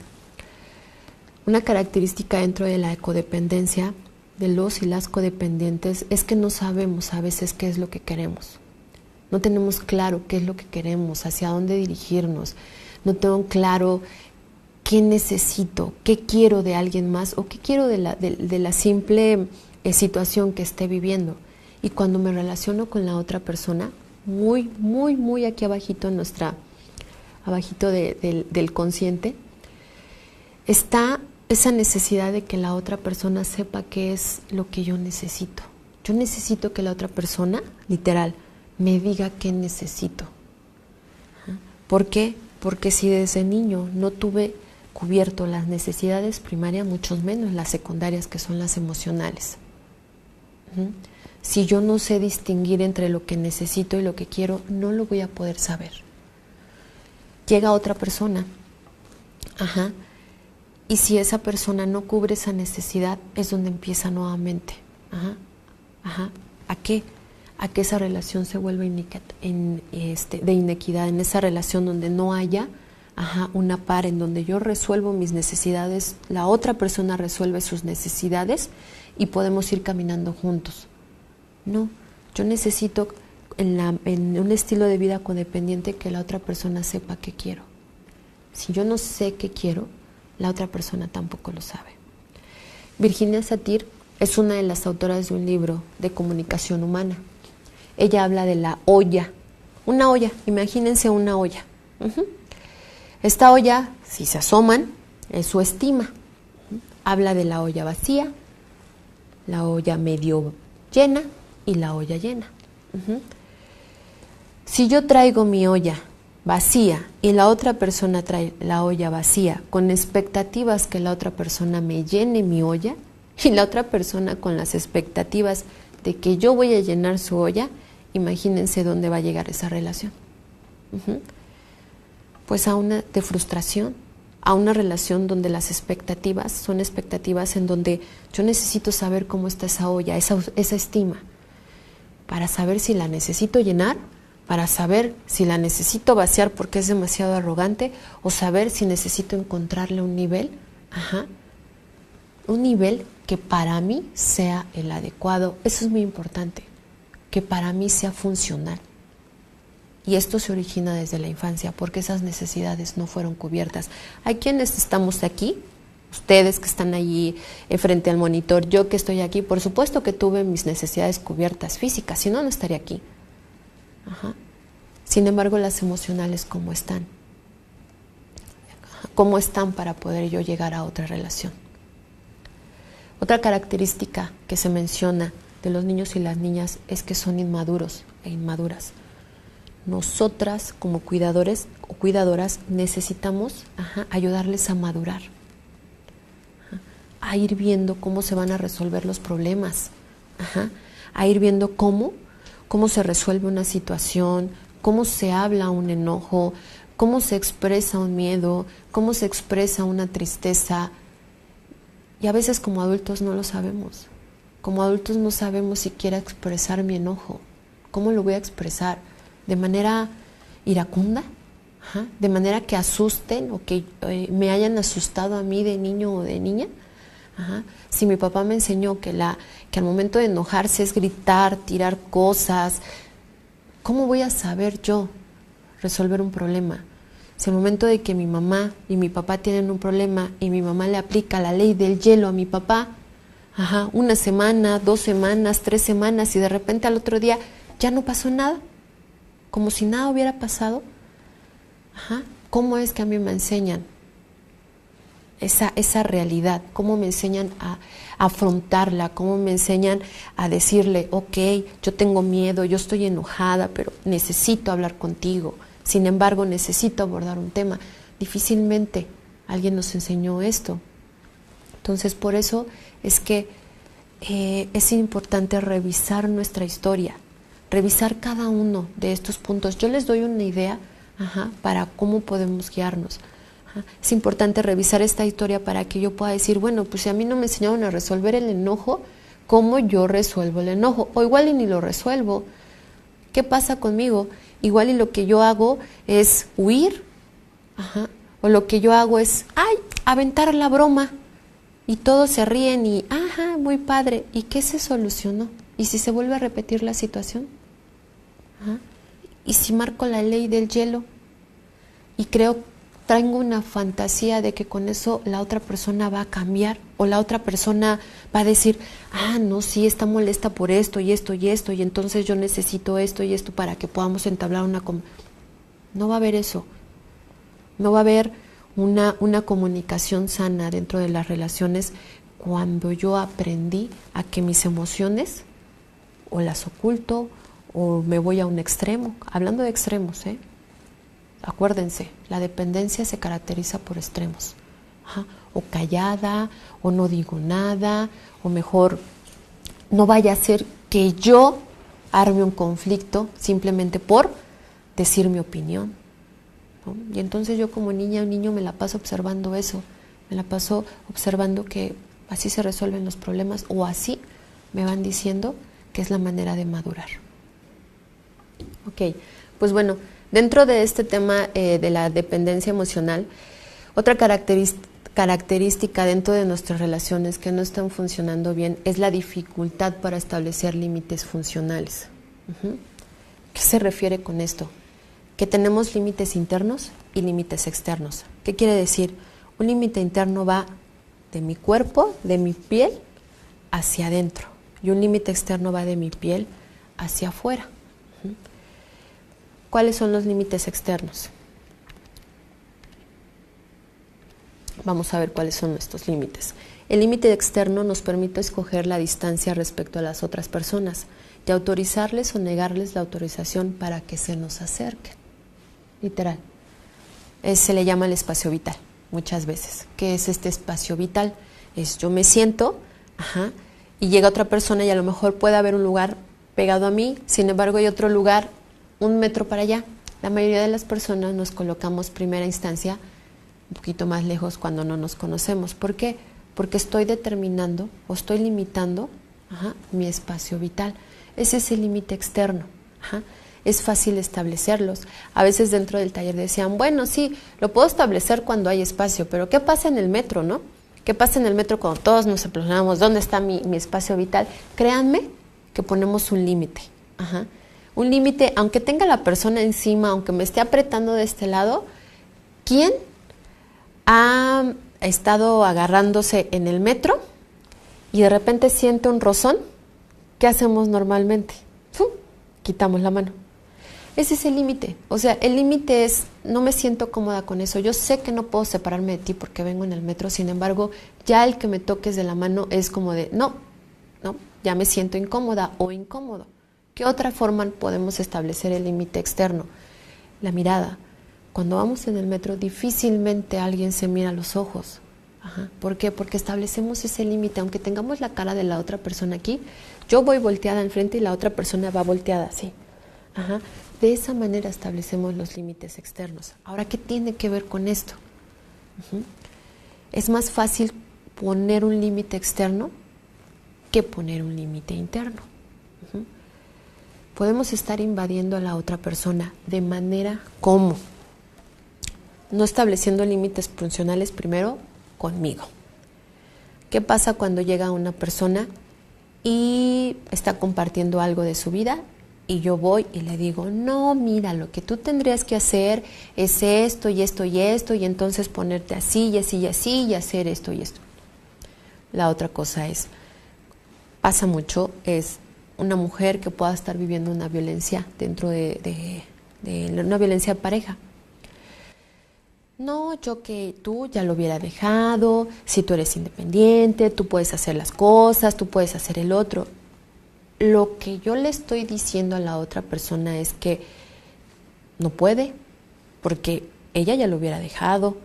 Una característica dentro de la codependencia de los y las codependientes es que no sabemos a veces qué es lo que queremos. No tenemos claro qué es lo que queremos, hacia dónde dirigirnos. No tengo claro qué necesito, qué quiero de alguien más o qué quiero de la simple situación que esté viviendo. Y cuando me relaciono con la otra persona, muy, muy, muy aquí abajito abajito del consciente, está esa necesidad de que la otra persona sepa qué es lo que yo necesito. Yo necesito que la otra persona, literal, me diga qué necesito. ¿Por qué? Porque si desde niño no tuve cubierto las necesidades primarias, mucho menos las secundarias, que son las emocionales. Si yo no sé distinguir entre lo que necesito y lo que quiero, no lo voy a poder saber. Llega otra persona, y si esa persona no cubre esa necesidad, es donde empieza nuevamente. ¿A qué? A que esa relación se vuelva de inequidad, en esa relación donde no haya una par, en donde yo resuelvo mis necesidades, la otra persona resuelve sus necesidades y podemos ir caminando juntos. No, yo necesito en un estilo de vida codependiente que la otra persona sepa qué quiero. Si yo no sé qué quiero, la otra persona tampoco lo sabe. Virginia Satir es una de las autoras de un libro de comunicación humana. Ella habla de la olla. Una olla, imagínense una olla. Esta olla, si se asoman, es su estima. Habla de la olla vacía, la olla medio llena y la olla llena. Si yo traigo mi olla vacía y la otra persona trae la olla vacía con expectativas que la otra persona me llene mi olla, y la otra persona con las expectativas de que yo voy a llenar su olla, imagínense dónde va a llegar esa relación. Pues a una de frustración, a una relación donde las expectativas son expectativas en donde yo necesito saber cómo está esa olla, esa estima, para saber si la necesito llenar, para saber si la necesito vaciar porque es demasiado arrogante, o saber si necesito encontrarle un nivel, un nivel que para mí sea el adecuado. Eso es muy importante, que para mí sea funcional. Y esto se origina desde la infancia, porque esas necesidades no fueron cubiertas. Hay quienes estamos aquí, ustedes que están allí frente al monitor, yo que estoy aquí, por supuesto que tuve mis necesidades cubiertas físicas, si no, no estaría aquí. Sin embargo, las emocionales, ¿cómo están? ¿Cómo están para poder yo llegar a otra relación? Otra característica que se menciona de los niños y las niñas es que son inmaduros e inmaduras. Nosotras, como cuidadores o cuidadoras, necesitamos ayudarles a madurar, a ir viendo cómo se van a resolver los problemas, a ir viendo cómo se resuelve una situación, cómo se habla un enojo, cómo se expresa un miedo, cómo se expresa una tristeza. Y a veces como adultos no lo sabemos. Como adultos no sabemos siquiera expresar mi enojo. ¿Cómo lo voy a expresar? ¿De manera iracunda? ¿De manera que asusten o que me hayan asustado a mí de niño o de niña? Si mi papá me enseñó que al momento de enojarse es gritar, tirar cosas, ¿cómo voy a saber yo resolver un problema? Si al momento de que mi mamá y mi papá tienen un problema y mi mamá le aplica la ley del hielo a mi papá, una semana, 2 semanas, 3 semanas, y de repente al otro día ya no pasó nada, como si nada hubiera pasado, ¿cómo es que a mí me enseñan esa realidad? ¿Cómo me enseñan a afrontarla? ¿Cómo me enseñan a decirle, ok, yo tengo miedo, yo estoy enojada, pero necesito hablar contigo? Sin embargo, necesito abordar un tema. Difícilmente alguien nos enseñó esto. Entonces, por eso es que es importante revisar nuestra historia, revisar cada uno de estos puntos. Yo les doy una idea para cómo podemos guiarnos. Es importante revisar esta historia para que yo pueda decir, bueno, pues si a mí no me enseñaron a resolver el enojo, ¿cómo yo resuelvo el enojo? O igual y ni lo resuelvo. ¿Qué pasa conmigo? Igual y lo que yo hago es huir, o lo que yo hago es, aventar la broma, y todos se ríen y, muy padre, ¿y qué se solucionó? ¿Y si se vuelve a repetir la situación? ¿Y si marco la ley del hielo? Y traigo una fantasía de que con eso la otra persona va a cambiar, o la otra persona va a decir, no, sí, está molesta por esto y esto y esto, y entonces yo necesito esto y esto para que podamos entablar una No va a haber eso. No va a haber una comunicación sana dentro de las relaciones cuando yo aprendí a que mis emociones o las oculto o me voy a un extremo. Hablando de extremos, acuérdense, la dependencia se caracteriza por extremos. O callada, o no digo nada, o mejor no vaya a ser que yo arme un conflicto simplemente por decir mi opinión, ¿no? Y entonces yo como niña o niño me la paso observando eso, me la paso observando que así se resuelven los problemas, o así me van diciendo que es la manera de madurar. Ok, pues bueno, dentro de este tema de la dependencia emocional, otra característica dentro de nuestras relaciones que no están funcionando bien es la dificultad para establecer límites funcionales. ¿Qué se refiere con esto? Que tenemos límites internos y límites externos. ¿Qué quiere decir? Un límite interno va de mi cuerpo, de mi piel, hacia adentro, y un límite externo va de mi piel hacia afuera. ¿Cuáles son los límites externos? Vamos a ver cuáles son estos límites. El límite externo nos permite escoger la distancia respecto a las otras personas y autorizarles o negarles la autorización para que se nos acerquen. Literal. Se le llama el espacio vital muchas veces. ¿Qué es este espacio vital? Es yo me siento, y llega otra persona y a lo mejor puede haber un lugar pegado a mí, sin embargo hay otro lugar 1 metro para allá. La mayoría de las personas nos colocamos primera instancia un poquito más lejos cuando no nos conocemos. ¿Por qué? Porque estoy determinando o estoy limitando mi espacio vital. Ese es el límite externo. Es fácil establecerlos. A veces dentro del taller decían, bueno, sí, lo puedo establecer cuando hay espacio, pero ¿qué pasa en el metro, no? ¿Qué pasa en el metro cuando todos nos preguntamos dónde está mi espacio vital? Créanme que ponemos un límite. Un límite, aunque tenga la persona encima, aunque me esté apretando de este lado, ¿quién ha estado agarrándose en el metro y de repente siente un rozón? ¿Qué hacemos normalmente? Quitamos la mano. Ese es el límite. O sea, el límite es, no me siento cómoda con eso. Yo sé que no puedo separarme de ti porque vengo en el metro. Sin embargo, ya el que me toques de la mano es como de, no, ya me siento incómoda o incómodo. ¿Qué otra forma podemos establecer el límite externo? La mirada. Cuando vamos en el metro, difícilmente alguien se mira a los ojos. ¿Por qué? Porque establecemos ese límite. Aunque tengamos la cara de la otra persona aquí, yo voy volteada enfrente y la otra persona va volteada así. De esa manera establecemos los límites externos. Ahora, ¿qué tiene que ver con esto? Es más fácil poner un límite externo que poner un límite interno. Podemos estar invadiendo a la otra persona de manera como no estableciendo límites funcionales primero conmigo. ¿Qué pasa cuando llega una persona y está compartiendo algo de su vida y yo voy y le digo, no, mira, lo que tú tendrías que hacer es esto y esto y esto, y entonces ponerte así y así y así y hacer esto y esto? La otra cosa es, pasa mucho, es una mujer que pueda estar viviendo una violencia dentro de una violencia de pareja. No, yo que tú ya lo hubiera dejado, si tú eres independiente, tú puedes hacer las cosas, tú puedes hacer el otro. Lo que yo le estoy diciendo a la otra persona es que no puede, porque ella ya lo hubiera dejado,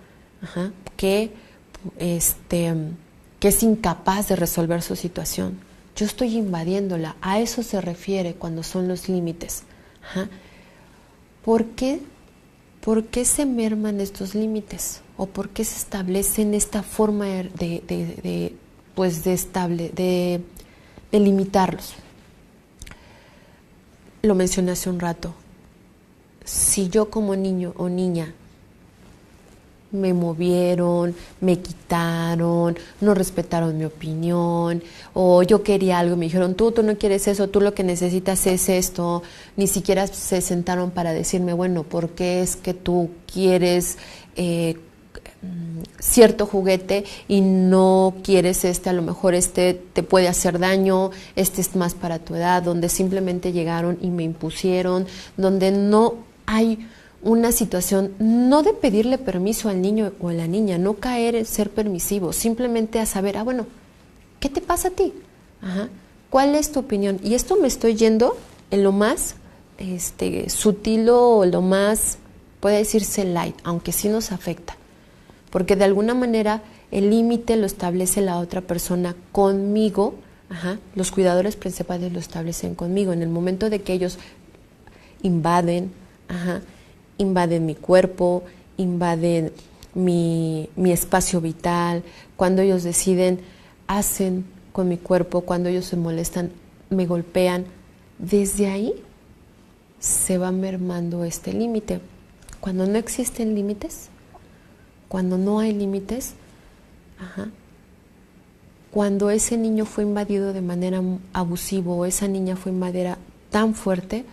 que es incapaz de resolver su situación. Yo estoy invadiéndola, a eso se refiere cuando son los límites. ¿Por qué se merman estos límites? ¿O por qué se establecen esta forma de limitarlos? Lo mencioné hace un rato. Si yo como niño o niña me movieron, me quitaron, no respetaron mi opinión, o yo quería algo y me dijeron, tú no quieres eso, tú lo que necesitas es esto, ni siquiera se sentaron para decirme, bueno, ¿por qué es que tú quieres cierto juguete y no quieres a lo mejor te puede hacer daño, es más para tu edad? Donde simplemente llegaron y me impusieron, donde no hay una situación, no de pedirle permiso al niño o a la niña, no caer en ser permisivo, simplemente a saber, bueno, ¿qué te pasa a ti? ¿Cuál es tu opinión? Y esto me estoy yendo en lo más sutil o lo más, puede decirse light, aunque sí nos afecta, porque de alguna manera el límite lo establece la otra persona conmigo, los cuidadores principales lo establecen conmigo, en el momento de que ellos invaden mi cuerpo, invaden mi espacio vital, cuando ellos deciden, hacen con mi cuerpo, cuando ellos se molestan, me golpean, desde ahí se va mermando este límite. Cuando no existen límites, cuando no hay límites, cuando ese niño fue invadido de manera abusiva o esa niña fue invadida tan fuerte,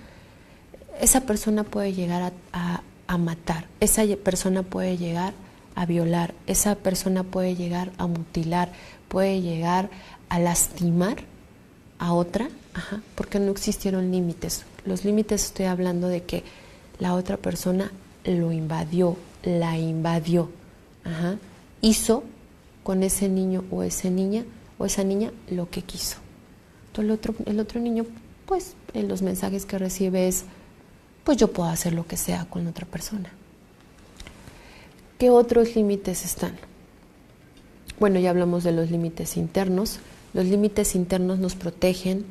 esa persona puede llegar a matar, esa persona puede llegar a violar, esa persona puede llegar a mutilar, puede llegar a lastimar a otra, porque no existieron límites. Los límites, estoy hablando de que la otra persona lo invadió, la invadió, hizo con ese niño o esa niña lo que quiso. Entonces el otro niño, pues en los mensajes que recibe es, pues yo puedo hacer lo que sea con otra persona. ¿Qué otros límites están? Bueno, ya hablamos de los límites internos. Los límites internos nos protegen,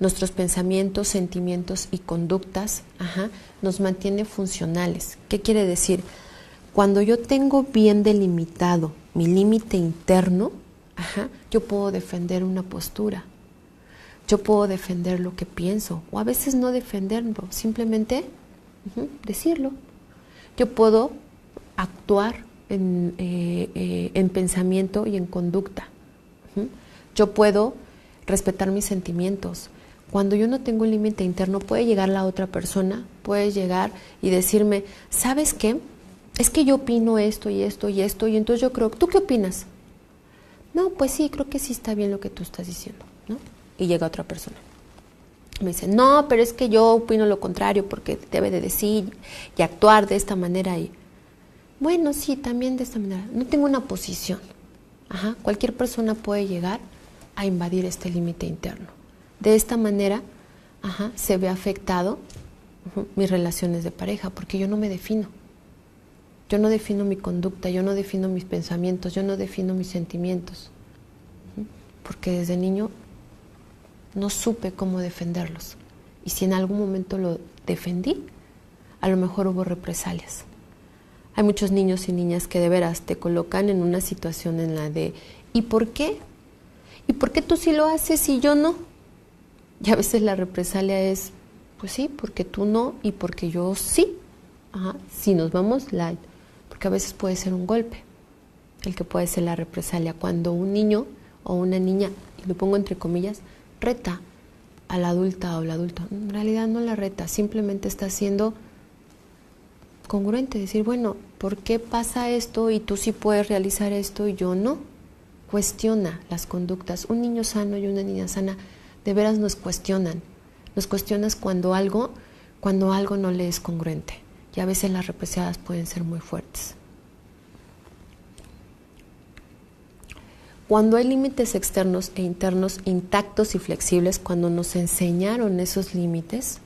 nuestros pensamientos, sentimientos y conductas, nos mantiene funcionales. ¿Qué quiere decir? Cuando yo tengo bien delimitado mi límite interno, yo puedo defender una postura, yo puedo defender lo que pienso, o a veces no defenderlo, simplemente decirlo. Yo puedo actuar en pensamiento y en conducta. Yo puedo respetar mis sentimientos. Cuando yo no tengo un límite interno, puede llegar la otra persona, puede llegar y decirme, ¿sabes qué? Es que yo opino esto y esto y esto, y entonces yo creo, ¿tú qué opinas? No, pues sí, creo que sí está bien lo que tú estás diciendo, ¿no? Y llega otra persona. Me dice, no, pero es que yo opino lo contrario porque debe de decir y actuar de esta manera. Y bueno, sí, también de esta manera. No tengo una posición. Cualquier persona puede llegar a invadir este límite interno. De esta manera, se ve afectado mis relaciones de pareja, porque yo no me defino. Yo no defino mi conducta, yo no defino mis pensamientos, yo no defino mis sentimientos. Porque desde niño no supe cómo defenderlos. Y si en algún momento lo defendí, a lo mejor hubo represalias. Hay muchos niños y niñas que de veras te colocan en una situación en la de ¿y por qué? ¿Y por qué tú sí lo haces y yo no? Y a veces la represalia es, pues sí, porque tú no y porque yo sí. Si nos vamos light, porque a veces puede ser un golpe, el que puede ser la represalia. Cuando un niño o una niña, y lo pongo entre comillas, reta a la adulta o el adulto, en realidad no la reta, simplemente está siendo congruente, decir, bueno, ¿por qué pasa esto y tú sí puedes realizar esto y yo no? Cuestiona las conductas. Un niño sano y una niña sana de veras nos cuestionan. Nos cuestionas cuando algo no le es congruente. Y a veces las represalias pueden ser muy fuertes. Cuando hay límites externos e internos intactos y flexibles, cuando nos enseñaron esos límites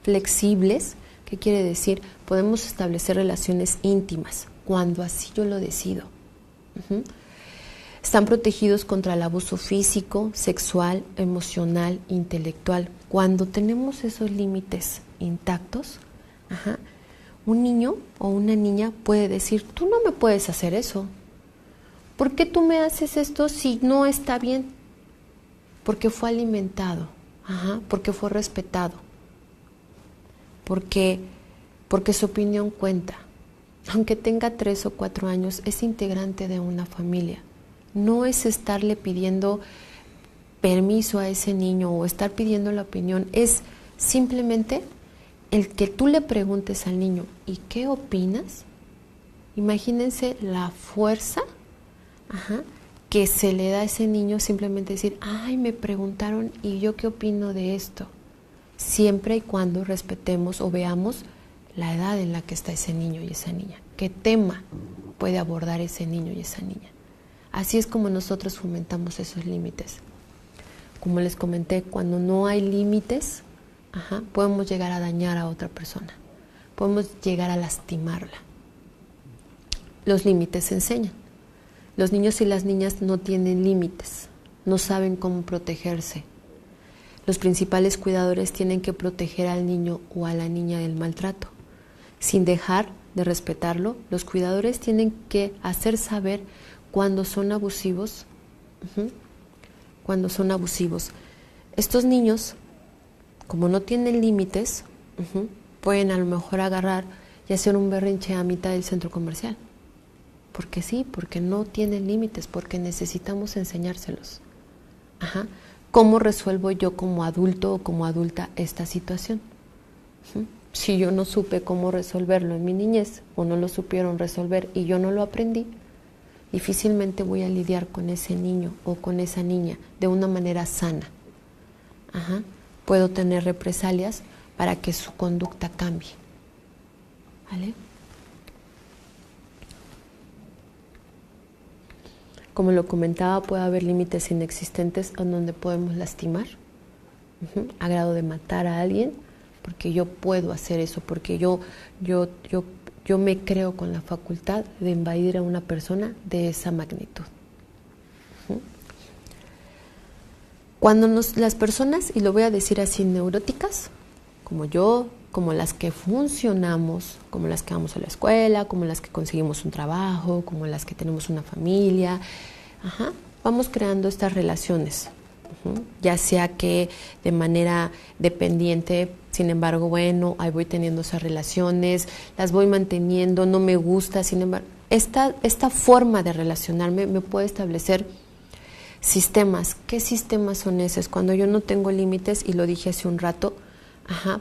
flexibles, ¿qué quiere decir? Podemos establecer relaciones íntimas, cuando así yo lo decido. Están protegidos contra el abuso físico, sexual, emocional, intelectual. Cuando tenemos esos límites intactos, un niño o una niña puede decir, tú no me puedes hacer eso. ¿Por qué tú me haces esto si no está bien? Porque fue alimentado, porque fue respetado, porque su opinión cuenta. Aunque tenga 3 o 4 años, es integrante de una familia. No es estarle pidiendo permiso a ese niño o estar pidiendo la opinión, es simplemente el que tú le preguntes al niño, ¿y qué opinas? Imagínense la fuerza que se le da a ese niño simplemente decir, ay, me preguntaron y yo qué opino de esto. Siempre y cuando respetemos o veamos la edad en la que está ese niño y esa niña, qué tema puede abordar ese niño y esa niña. Así es como nosotros fomentamos esos límites. Como les comenté, cuando no hay límites, podemos llegar a dañar a otra persona, podemos llegar a lastimarla. Los límites enseñan. Los niños y las niñas no tienen límites, no saben cómo protegerse. Los principales cuidadores tienen que proteger al niño o a la niña del maltrato. Sin dejar de respetarlo, los cuidadores tienen que hacer saber cuando son abusivos. Cuando son abusivos. Estos niños, como no tienen límites, pueden a lo mejor agarrar y hacer un berrinche a mitad del centro comercial. Porque sí, porque no tienen límites, porque necesitamos enseñárselos. ¿Cómo resuelvo yo como adulto o como adulta esta situación? Si yo no supe cómo resolverlo en mi niñez o no lo supieron resolver y yo no lo aprendí, difícilmente voy a lidiar con ese niño o con esa niña de una manera sana. Puedo tener represalias para que su conducta cambie. ¿Vale? Como lo comentaba, puede haber límites inexistentes en donde podemos lastimar, a grado de matar a alguien, porque yo puedo hacer eso, porque yo me creo con la facultad de invadir a una persona de esa magnitud. Cuando las personas, y lo voy a decir así, neuróticas, como yo, como las que funcionamos, como las que vamos a la escuela, como las que conseguimos un trabajo, como las que tenemos una familia. Vamos creando estas relaciones, ya sea que de manera dependiente, sin embargo, bueno, ahí voy teniendo esas relaciones, las voy manteniendo, no me gusta, sin embargo, esta forma de relacionarme me puede establecer sistemas. ¿Qué sistemas son esos? Cuando yo no tengo límites, y lo dije hace un rato,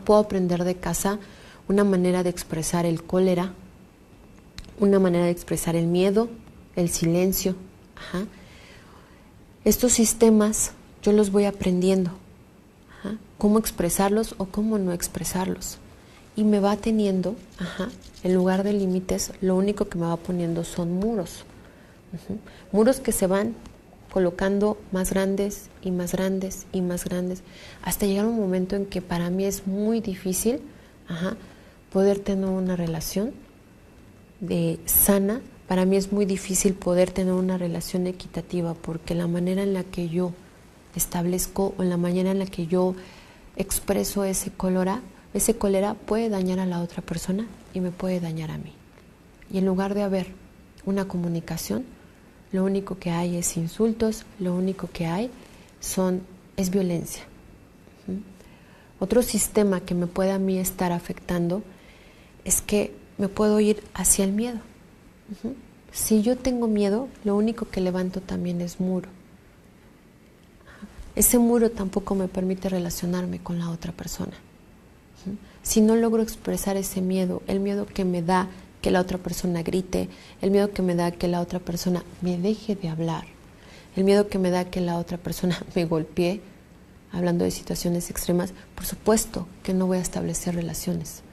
puedo aprender de casa una manera de expresar el cólera, una manera de expresar el miedo, el silencio. Estos sistemas yo los voy aprendiendo, cómo expresarlos o cómo no expresarlos. Y me va teniendo, en lugar de límites, lo único que me va poniendo son muros. Muros que se van colocando más grandes y más grandes y más grandes, hasta llegar a un momento en que para mí es muy difícil poder tener una relación sana. Para mí es muy difícil poder tener una relación equitativa, porque la manera en la que yo establezco o la manera en la que yo expreso ese cólera puede dañar a la otra persona y me puede dañar a mí. Y en lugar de haber una comunicación, lo único que hay es insultos, lo único que hay es violencia. Otro sistema que me puede a mí estar afectando es que me puedo ir hacia el miedo. Si yo tengo miedo, lo único que levanto también es muro. Ese muro tampoco me permite relacionarme con la otra persona. Si no logro expresar ese miedo, el miedo que me da que la otra persona grite, el miedo que me da que la otra persona me deje de hablar, el miedo que me da que la otra persona me golpee, hablando de situaciones extremas, por supuesto que no voy a establecer relaciones.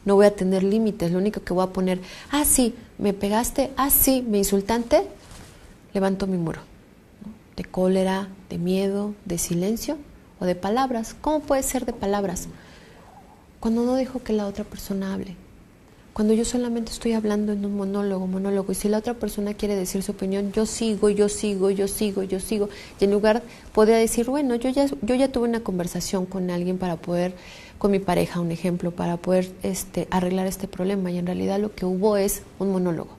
No voy a tener límites, lo único que voy a poner, sí, me pegaste, sí, me insultaste, levanto mi muro, de cólera, de miedo, de silencio o de palabras. ¿Cómo puede ser de palabras? Cuando no dejo que la otra persona hable, cuando yo solamente estoy hablando en un monólogo, y si la otra persona quiere decir su opinión, yo sigo, y en lugar podría decir, bueno, yo ya tuve una conversación con alguien con mi pareja, un ejemplo, para poder arreglar este problema, y en realidad lo que hubo es un monólogo,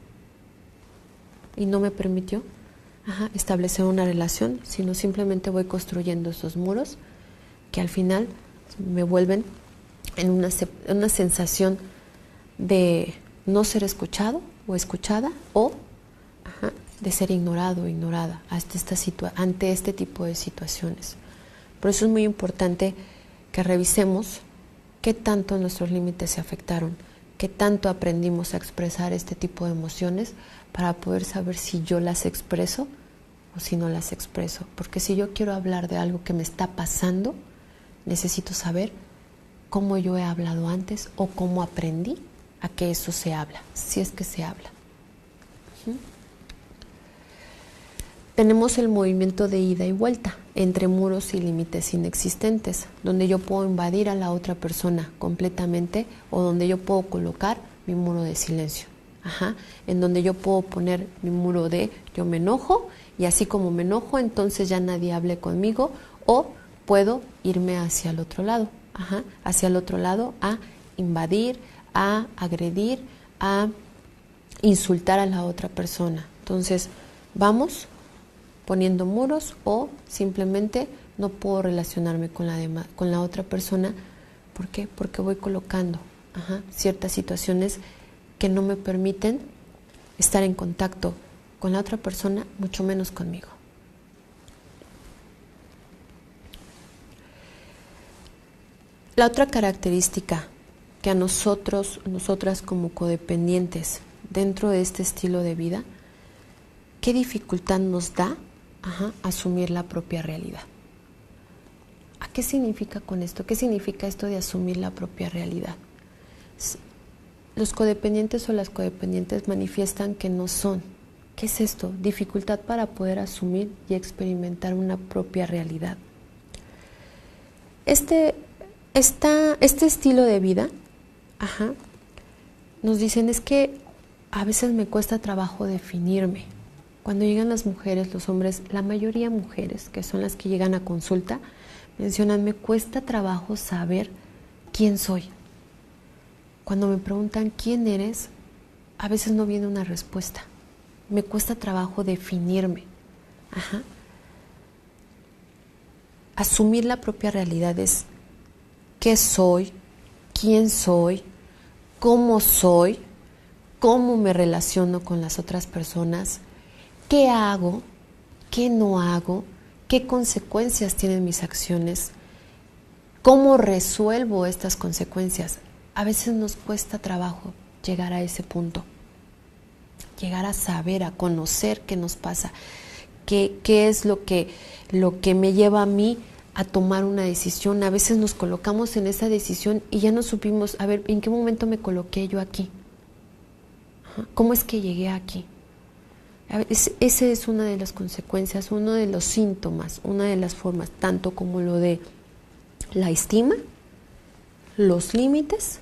y no me permitió establecer una relación, sino simplemente voy construyendo esos muros que al final me vuelven en una sensación de no ser escuchado o escuchada, o de ser ignorado o ignorada ante este tipo de situaciones. Por eso es muy importante que revisemos qué tanto nuestros límites se afectaron, qué tanto aprendimos a expresar este tipo de emociones, para poder saber si yo las expreso o si no las expreso. Porque si yo quiero hablar de algo que me está pasando, necesito saber cómo yo he hablado antes o cómo aprendí a que eso se habla, si es que se habla. Tenemos el movimiento de ida y vuelta entre muros y límites inexistentes, donde yo puedo invadir a la otra persona completamente, o donde yo puedo colocar mi muro de silencio. En donde yo puedo poner mi muro de yo me enojo, y así como me enojo, entonces ya nadie hable conmigo, o puedo irme hacia el otro lado, a invadir, a agredir, a insultar a la otra persona. Entonces, vamos poniendo muros, o simplemente no puedo relacionarme con la otra persona. ¿Por qué? Porque voy colocando ciertas situaciones que no me permiten estar en contacto con la otra persona, mucho menos conmigo. La otra característica que a nosotras como codependientes dentro de este estilo de vida, ¿qué dificultad nos da asumir la propia realidad? ¿A qué significa con esto? ¿Qué significa esto de asumir la propia realidad? Los codependientes o las codependientes manifiestan que no son. ¿Qué es esto? Dificultad para poder asumir y experimentar una propia realidad. Este estilo de vida, nos dicen, es que a veces me cuesta trabajo definirme. Cuando llegan las mujeres, los hombres, la mayoría mujeres, que son las que llegan a consulta, mencionan, me cuesta trabajo saber quién soy, cuando me preguntan quién eres, a veces no viene una respuesta. Me cuesta trabajo definirme. Ajá. Asumir la propia realidad es qué soy, quién soy, cómo me relaciono con las otras personas, qué hago, qué no hago, qué consecuencias tienen mis acciones, cómo resuelvo estas consecuencias. A veces nos cuesta trabajo llegar a ese punto, llegar a saber, a conocer qué nos pasa, qué es lo que me lleva a mí a tomar una decisión. A veces nos colocamos en esa decisión y ya no supimos, a ver, ¿en qué momento me coloqué yo aquí? ¿Cómo es que llegué aquí? Esa es una de las consecuencias, uno de los síntomas, una de las formas, tanto como lo de la estima, los límites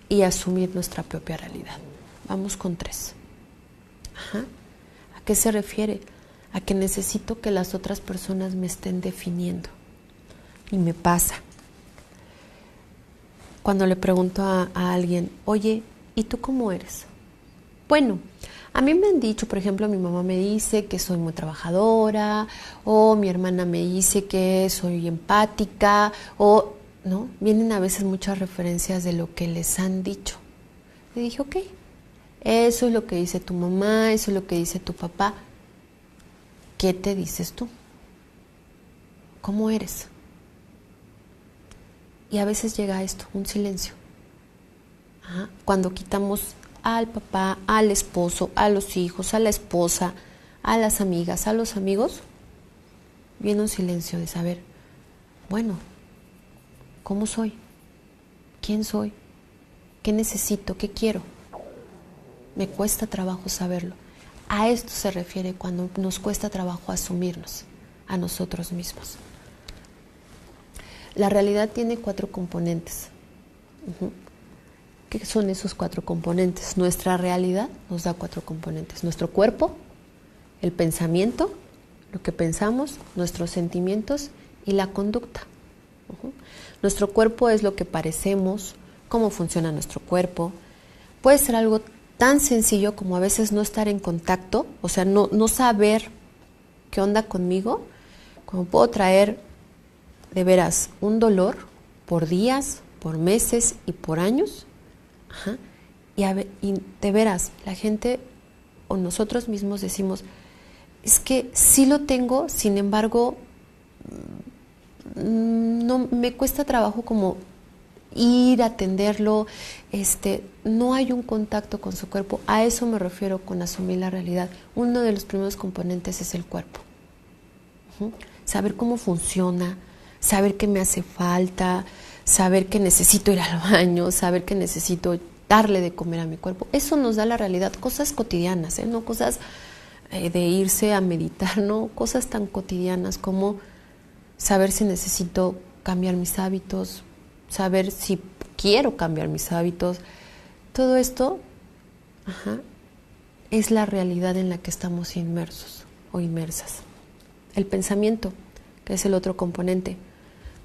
y asumir nuestra propia realidad. Vamos con 3. ¿A qué se refiere? A que necesito que las otras personas me estén definiendo. Y me pasa. Cuando le pregunto a alguien, oye, ¿y tú cómo eres? Bueno, a mí me han dicho, por ejemplo, mi mamá me dice que soy muy trabajadora, o mi hermana me dice que soy empática, o, ¿no? Vienen a veces muchas referencias de lo que les han dicho. Y dije, ok, eso es lo que dice tu mamá, eso es lo que dice tu papá. ¿Qué te dices tú? ¿Cómo eres? Y a veces llega esto, un silencio. Cuando quitamos al papá, al esposo, a los hijos, a la esposa, a las amigas, a los amigos, viene un silencio de saber, bueno, ¿cómo soy? ¿Quién soy? ¿Qué necesito? ¿Qué quiero? Me cuesta trabajo saberlo. A esto se refiere cuando nos cuesta trabajo asumirnos a nosotros mismos. La realidad tiene 4 componentes. ¿Qué son esos 4 componentes? Nuestra realidad nos da 4 componentes. Nuestro cuerpo, el pensamiento, lo que pensamos, nuestros sentimientos y la conducta. Nuestro cuerpo es lo que parecemos, cómo funciona nuestro cuerpo. Puede ser algo tan sencillo como a veces no estar en contacto, o sea, no saber qué onda conmigo, como puedo traer de veras un dolor por días, por meses y por años. Y de veras, la gente o nosotros mismos decimos, es que sí lo tengo, sin embargo, no me cuesta trabajo como ir a atenderlo, no hay un contacto con su cuerpo. A eso me refiero con asumir la realidad. Uno de los primeros componentes es el cuerpo. Saber cómo funciona, saber qué me hace falta, saber que necesito ir al baño, saber que necesito darle de comer a mi cuerpo. Eso nos da la realidad, cosas cotidianas, no cosas de irse a meditar, no, cosas tan cotidianas como saber si necesito cambiar mis hábitos, saber si quiero cambiar mis hábitos. Todo esto es la realidad en la que estamos inmersos o inmersas. El pensamiento, que es el otro componente.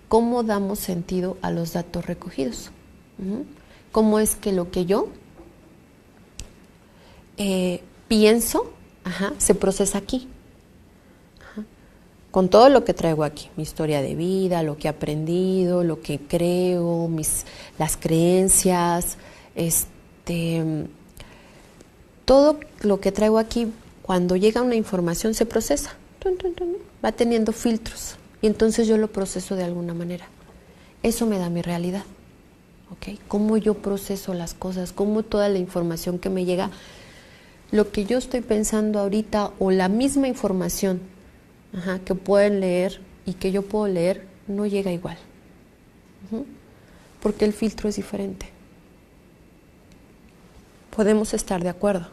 ¿Cómo damos sentido a los datos recogidos? ¿Cómo es que lo que yo pienso se procesa aquí? Con todo lo que traigo aquí, mi historia de vida, lo que he aprendido, lo que creo, las creencias, todo lo que traigo aquí, cuando llega una información se procesa, va teniendo filtros y entonces yo lo proceso de alguna manera. Eso me da mi realidad. Cómo yo proceso las cosas, cómo toda la información que me llega, lo que yo estoy pensando ahorita o la misma información que pueden leer y que yo puedo leer, no llega igual. Porque el filtro es diferente. Podemos estar de acuerdo.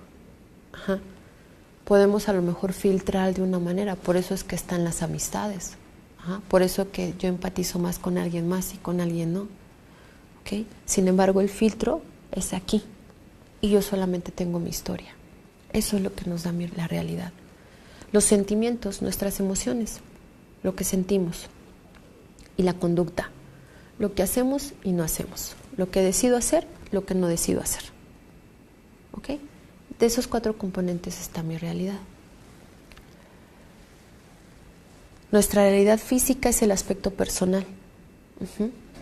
Podemos a lo mejor filtrar de una manera, por eso es que están las amistades. Por eso que yo empatizo más con alguien más y con alguien no. Sin embargo, el filtro es aquí y yo solamente tengo mi historia. Eso es lo que nos da la realidad. Los sentimientos, nuestras emociones, lo que sentimos, y la conducta, lo que hacemos y no hacemos, lo que decido hacer lo que no decido hacer. ¿Ok? De esos 4 componentes está mi realidad. Nuestra realidad física es el aspecto personal.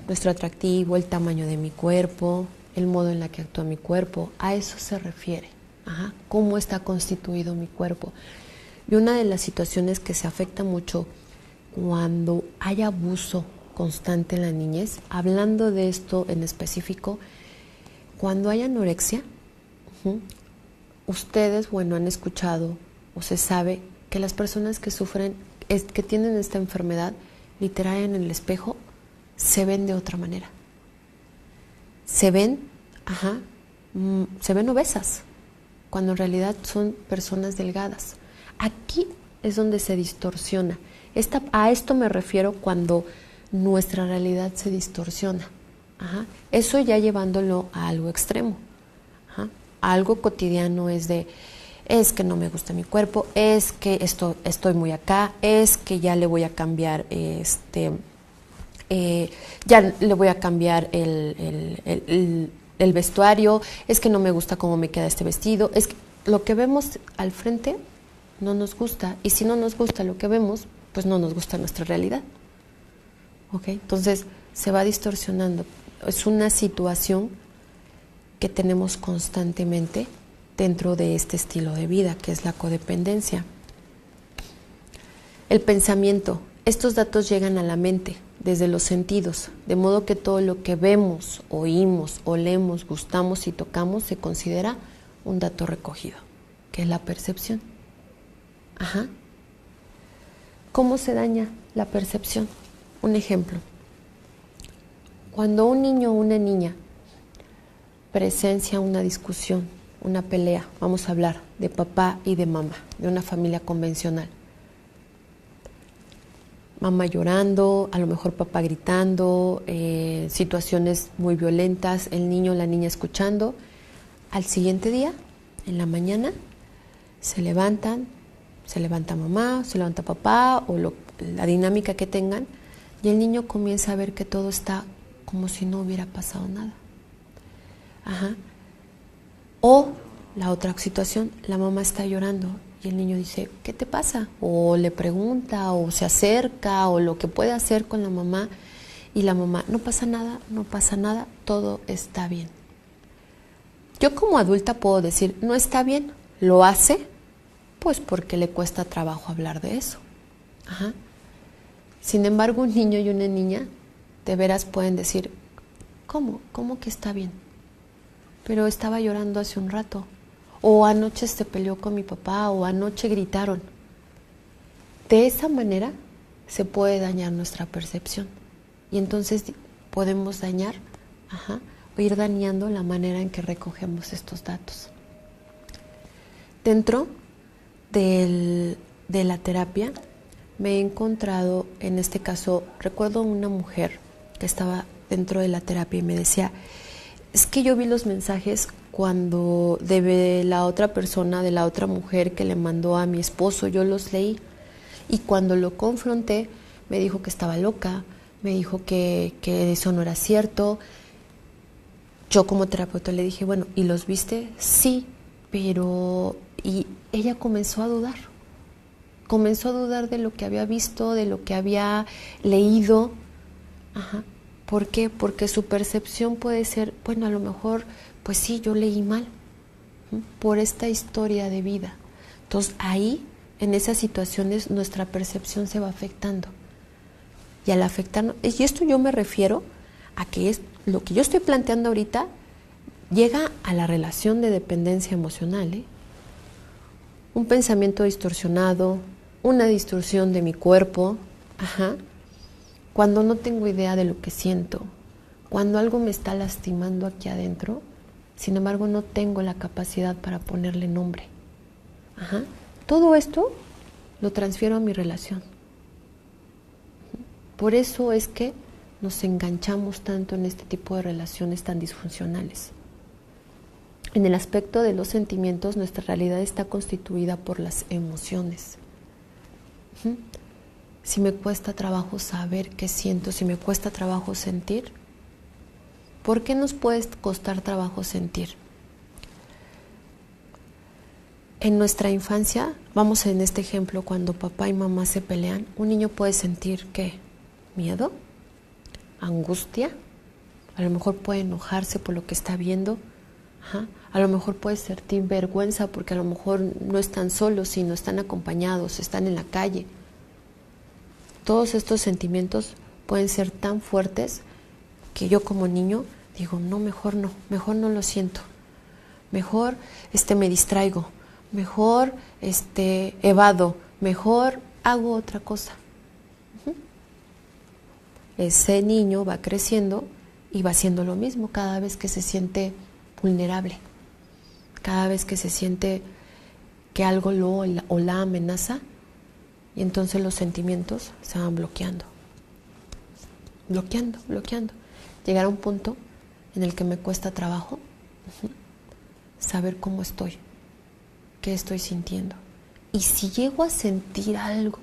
Nuestro atractivo, el tamaño de mi cuerpo, el modo en el que actúa mi cuerpo, a eso se refiere. Cómo está constituido mi cuerpo. Y una de las situaciones que se afecta mucho cuando hay abuso constante en la niñez, hablando de esto en específico, cuando hay anorexia, ustedes, han escuchado o se sabe que las personas que sufren, que tienen esta enfermedad, literal en el espejo, se ven de otra manera. Se ven obesas, cuando en realidad son personas delgadas. Aquí es donde se distorsiona. A esto me refiero cuando nuestra realidad se distorsiona. Eso ya llevándolo a algo extremo. Algo cotidiano es que no me gusta mi cuerpo, es que estoy muy acá, es que ya le voy a cambiar el vestuario, es que no me gusta cómo me queda este vestido, es que lo que vemos al frente no nos gusta, y si no nos gusta lo que vemos, pues no nos gusta nuestra realidad. ¿Ok? Entonces se va distorsionando. Es una situación que tenemos constantemente dentro de este estilo de vida, que es la codependencia. El pensamiento. Estos datos llegan a la mente desde los sentidos, de modo que todo lo que vemos, oímos, olemos, gustamos y tocamos se considera un dato recogido, que es la percepción. ¿Cómo se daña la percepción? Un ejemplo. Cuando un niño o una niña presencia una discusión, una pelea, vamos a hablar de papá y de mamá, de una familia convencional. Mamá llorando, a lo mejor papá gritando, situaciones muy violentas, el niño o la niña escuchando. Al siguiente día, en la mañana, se levanta mamá, se levanta papá, o la dinámica que tengan, y el niño comienza a ver que todo está como si no hubiera pasado nada. O la otra situación, la mamá está llorando y el niño dice, ¿qué te pasa? O le pregunta, o se acerca, o lo que puede hacer con la mamá, y la mamá, no pasa nada, todo está bien. Yo como adulta puedo decir, no está bien, lo hace, pues porque le cuesta trabajo hablar de eso. Sin embargo, un niño y una niña de veras pueden decir, ¿Cómo que está bien? Pero estaba llorando hace un rato, o anoche se peleó con mi papá, o anoche gritaron. De esa manera se puede dañar nuestra percepción, y entonces podemos dañar, o ir dañando la manera en que recogemos estos datos. Dentro de la terapia me he encontrado, en este caso, recuerdo una mujer que estaba dentro de la terapia y me decía, es que yo vi los mensajes cuando de la otra persona, de la otra mujer que le mandó a mi esposo, yo los leí, y cuando lo confronté me dijo que estaba loca, me dijo que eso no era cierto. Yo como terapeuta le dije, bueno, ¿y los viste? Sí, pero... Y ella comenzó a dudar de lo que había visto, de lo que había leído. ¿Por qué? Porque su percepción puede ser, bueno, a lo mejor, pues sí, yo leí mal, por esta historia de vida. Entonces ahí, en esas situaciones, nuestra percepción se va afectando. Y al afectarnos, y esto yo me refiero a que es lo que yo estoy planteando ahorita, llega a la relación de dependencia emocional, un pensamiento distorsionado, una distorsión de mi cuerpo, cuando no tengo idea de lo que siento, cuando algo me está lastimando aquí adentro, sin embargo no tengo la capacidad para ponerle nombre. Todo esto lo transfiero a mi relación. Por eso es que nos enganchamos tanto en este tipo de relaciones tan disfuncionales. En el aspecto de los sentimientos, nuestra realidad está constituida por las emociones. Si me cuesta trabajo saber qué siento, si me cuesta trabajo sentir, ¿Por qué nos puede costar trabajo sentir? En nuestra infancia, vamos en este ejemplo, cuando papá y mamá se pelean, un niño puede sentir ¿qué? Miedo, angustia, a lo mejor puede enojarse por lo que está viendo, a lo mejor puede sentir vergüenza porque a lo mejor no están solos, sino están acompañados, están en la calle. Todos estos sentimientos pueden ser tan fuertes que yo como niño digo, no, mejor no lo siento, mejor me distraigo, mejor evado, mejor hago otra cosa. Ese niño va creciendo y va haciendo lo mismo cada vez que se siente vulnerable, cada vez que se siente que algo lo o la amenaza, y entonces los sentimientos se van bloqueando. Llegar a un punto en el que me cuesta trabajo saber cómo estoy, qué estoy sintiendo. Y si llego a sentir algo,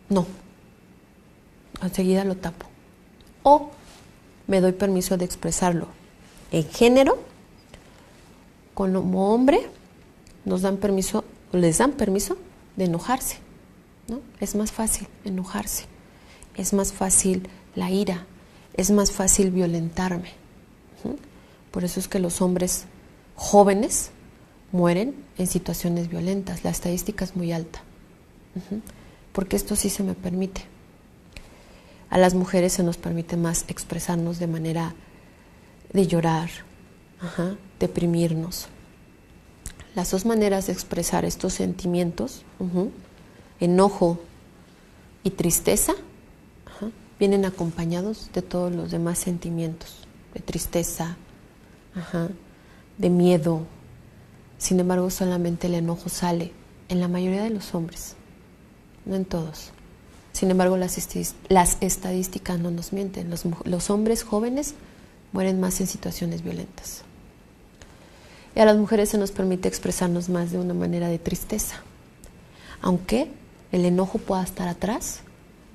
no, enseguida lo tapo. O me doy permiso de expresarlo. En género, como hombre, les dan permiso de enojarse, ¿no? Es más fácil enojarse, es más fácil la ira, es más fácil violentarme. Por eso es que los hombres jóvenes mueren en situaciones violentas. La estadística es muy alta, porque esto sí se me permite. A las mujeres se nos permite más expresarnos de manera de llorar, deprimirnos. Las dos maneras de expresar estos sentimientos, enojo y tristeza, vienen acompañados de todos los demás sentimientos, de tristeza, de miedo. Sin embargo, solamente el enojo sale en la mayoría de los hombres, no en todos. Sin embargo, las estadísticas no nos mienten. Los hombres jóvenes mueren más en situaciones violentas. Y a las mujeres se nos permite expresarnos más de una manera de tristeza. Aunque el enojo pueda estar atrás,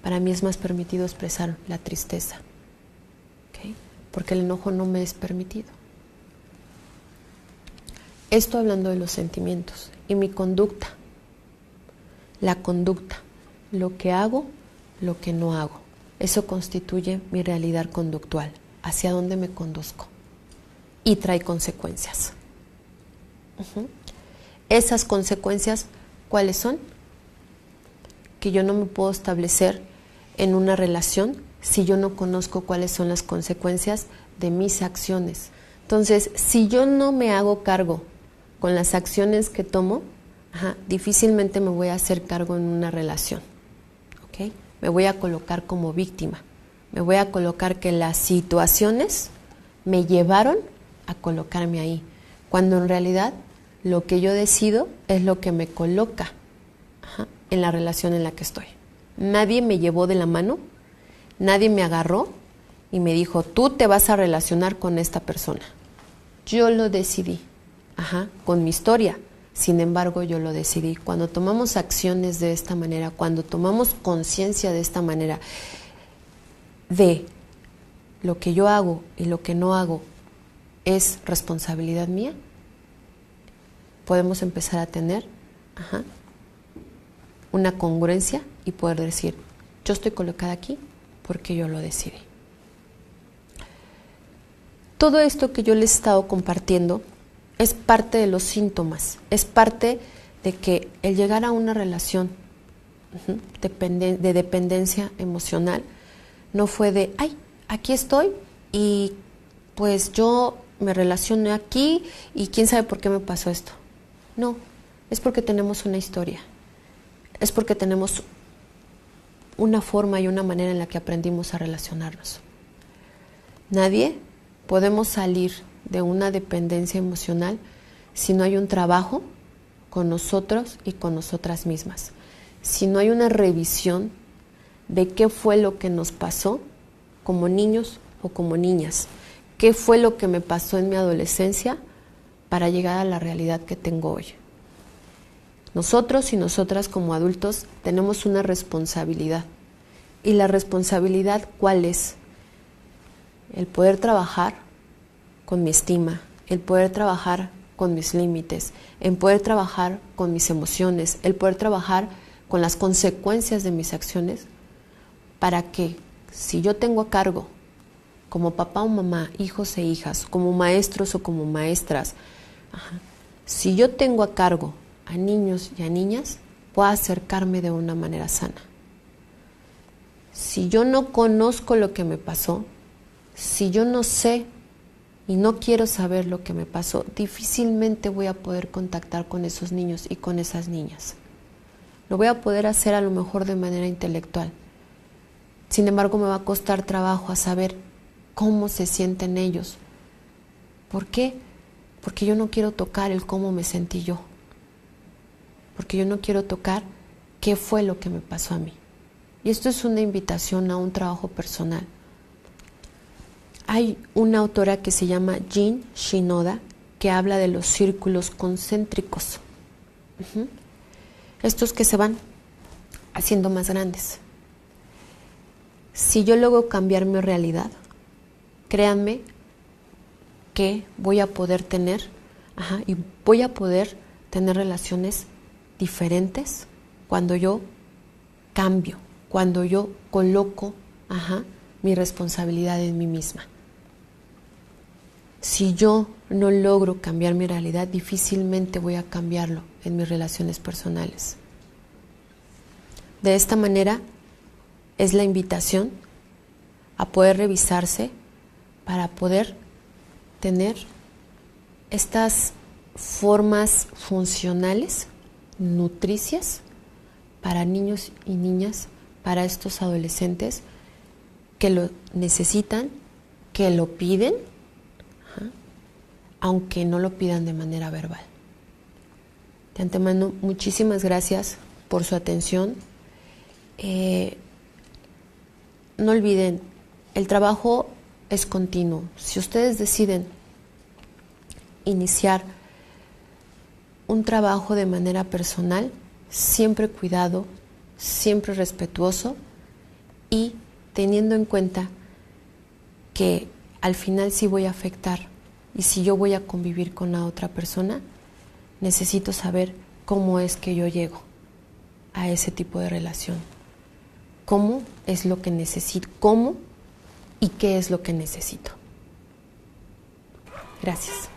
para mí es más permitido expresar la tristeza, ¿okay? Porque el enojo no me es permitido. Esto hablando de los sentimientos. Y mi conducta, la conducta, lo que hago, lo que no hago. Eso constituye mi realidad conductual, hacia dónde me conduzco. Y trae consecuencias. Esas consecuencias, ¿cuáles son? Que yo no me puedo establecer en una relación si yo no conozco cuáles son las consecuencias de mis acciones. Entonces, si yo no me hago cargo con las acciones que tomo, difícilmente me voy a hacer cargo en una relación. ¿Okay? Me voy a colocar como víctima. Me voy a colocar que las situaciones me llevaron a colocarme ahí, cuando en realidad lo que yo decido es lo que me coloca en la relación en la que estoy. Nadie me llevó de la mano, nadie me agarró y me dijo, tú te vas a relacionar con esta persona. Yo lo decidí, con mi historia. Sin embargo, yo lo decidí. Cuando tomamos acciones de esta manera, cuando tomamos conciencia de esta manera, de lo que yo hago y lo que no hago es responsabilidad mía, podemos empezar a tener una congruencia y poder decir, yo estoy colocada aquí porque yo lo decidí. Todo esto que yo les he estado compartiendo es parte de los síntomas, es parte de que el llegar a una relación de dependencia emocional no fue de, aquí estoy y pues yo me relacioné aquí y quién sabe por qué me pasó esto. No, es porque tenemos una historia, es porque tenemos una forma y una manera en la que aprendimos a relacionarnos. Nadie podemos salir de una dependencia emocional si no hay un trabajo con nosotros y con nosotras mismas, si no hay una revisión de qué fue lo que nos pasó como niños o como niñas, qué fue lo que me pasó en mi adolescencia para llegar a la realidad que tengo hoy. Nosotros y nosotras como adultos tenemos una responsabilidad. ¿Y la responsabilidad cuál es? el poder trabajar con mi estima, el poder trabajar con mis límites, el poder trabajar con mis emociones, el poder trabajar con las consecuencias de mis acciones, para que si yo tengo a cargo, como papá o mamá, hijos e hijas, como maestros o como maestras, si yo tengo a cargo a niños y a niñas, puedo acercarme de una manera sana. Si yo no conozco lo que me pasó, si yo no sé y no quiero saber lo que me pasó, difícilmente voy a poder contactar con esos niños y con esas niñas. Lo voy a poder hacer a lo mejor de manera intelectual. Sin embargo, me va a costar trabajo a saber cómo se sienten ellos. ¿Por qué? Porque yo no quiero tocar el cómo me sentí yo. Porque yo no quiero tocar qué fue lo que me pasó a mí. Y esto es una invitación a un trabajo personal. Hay una autora que se llama Jen Shinoda que habla de los círculos concéntricos. Estos que se van haciendo más grandes. Si yo logro cambiar mi realidad, créanme que voy a poder tener, y voy a poder tener relaciones diferentes cuando yo cambio, cuando yo coloco mi responsabilidad en mí misma. Si yo no logro cambiar mi realidad, difícilmente voy a cambiarlo en mis relaciones personales. De esta manera es la invitación a poder revisarse para poder tener estas formas funcionales, nutricias, para niños y niñas, para estos adolescentes que lo necesitan, que lo piden, aunque no lo pidan de manera verbal. De antemano, muchísimas gracias por su atención. No olviden, el trabajo es continuo. Si ustedes deciden iniciar un trabajo de manera personal, siempre cuidado, siempre respetuoso y teniendo en cuenta que al final sí voy a afectar y si yo voy a convivir con la otra persona, necesito saber cómo es que yo llego a ese tipo de relación. Cómo es lo que necesito, cómo y qué es lo que necesito. Gracias.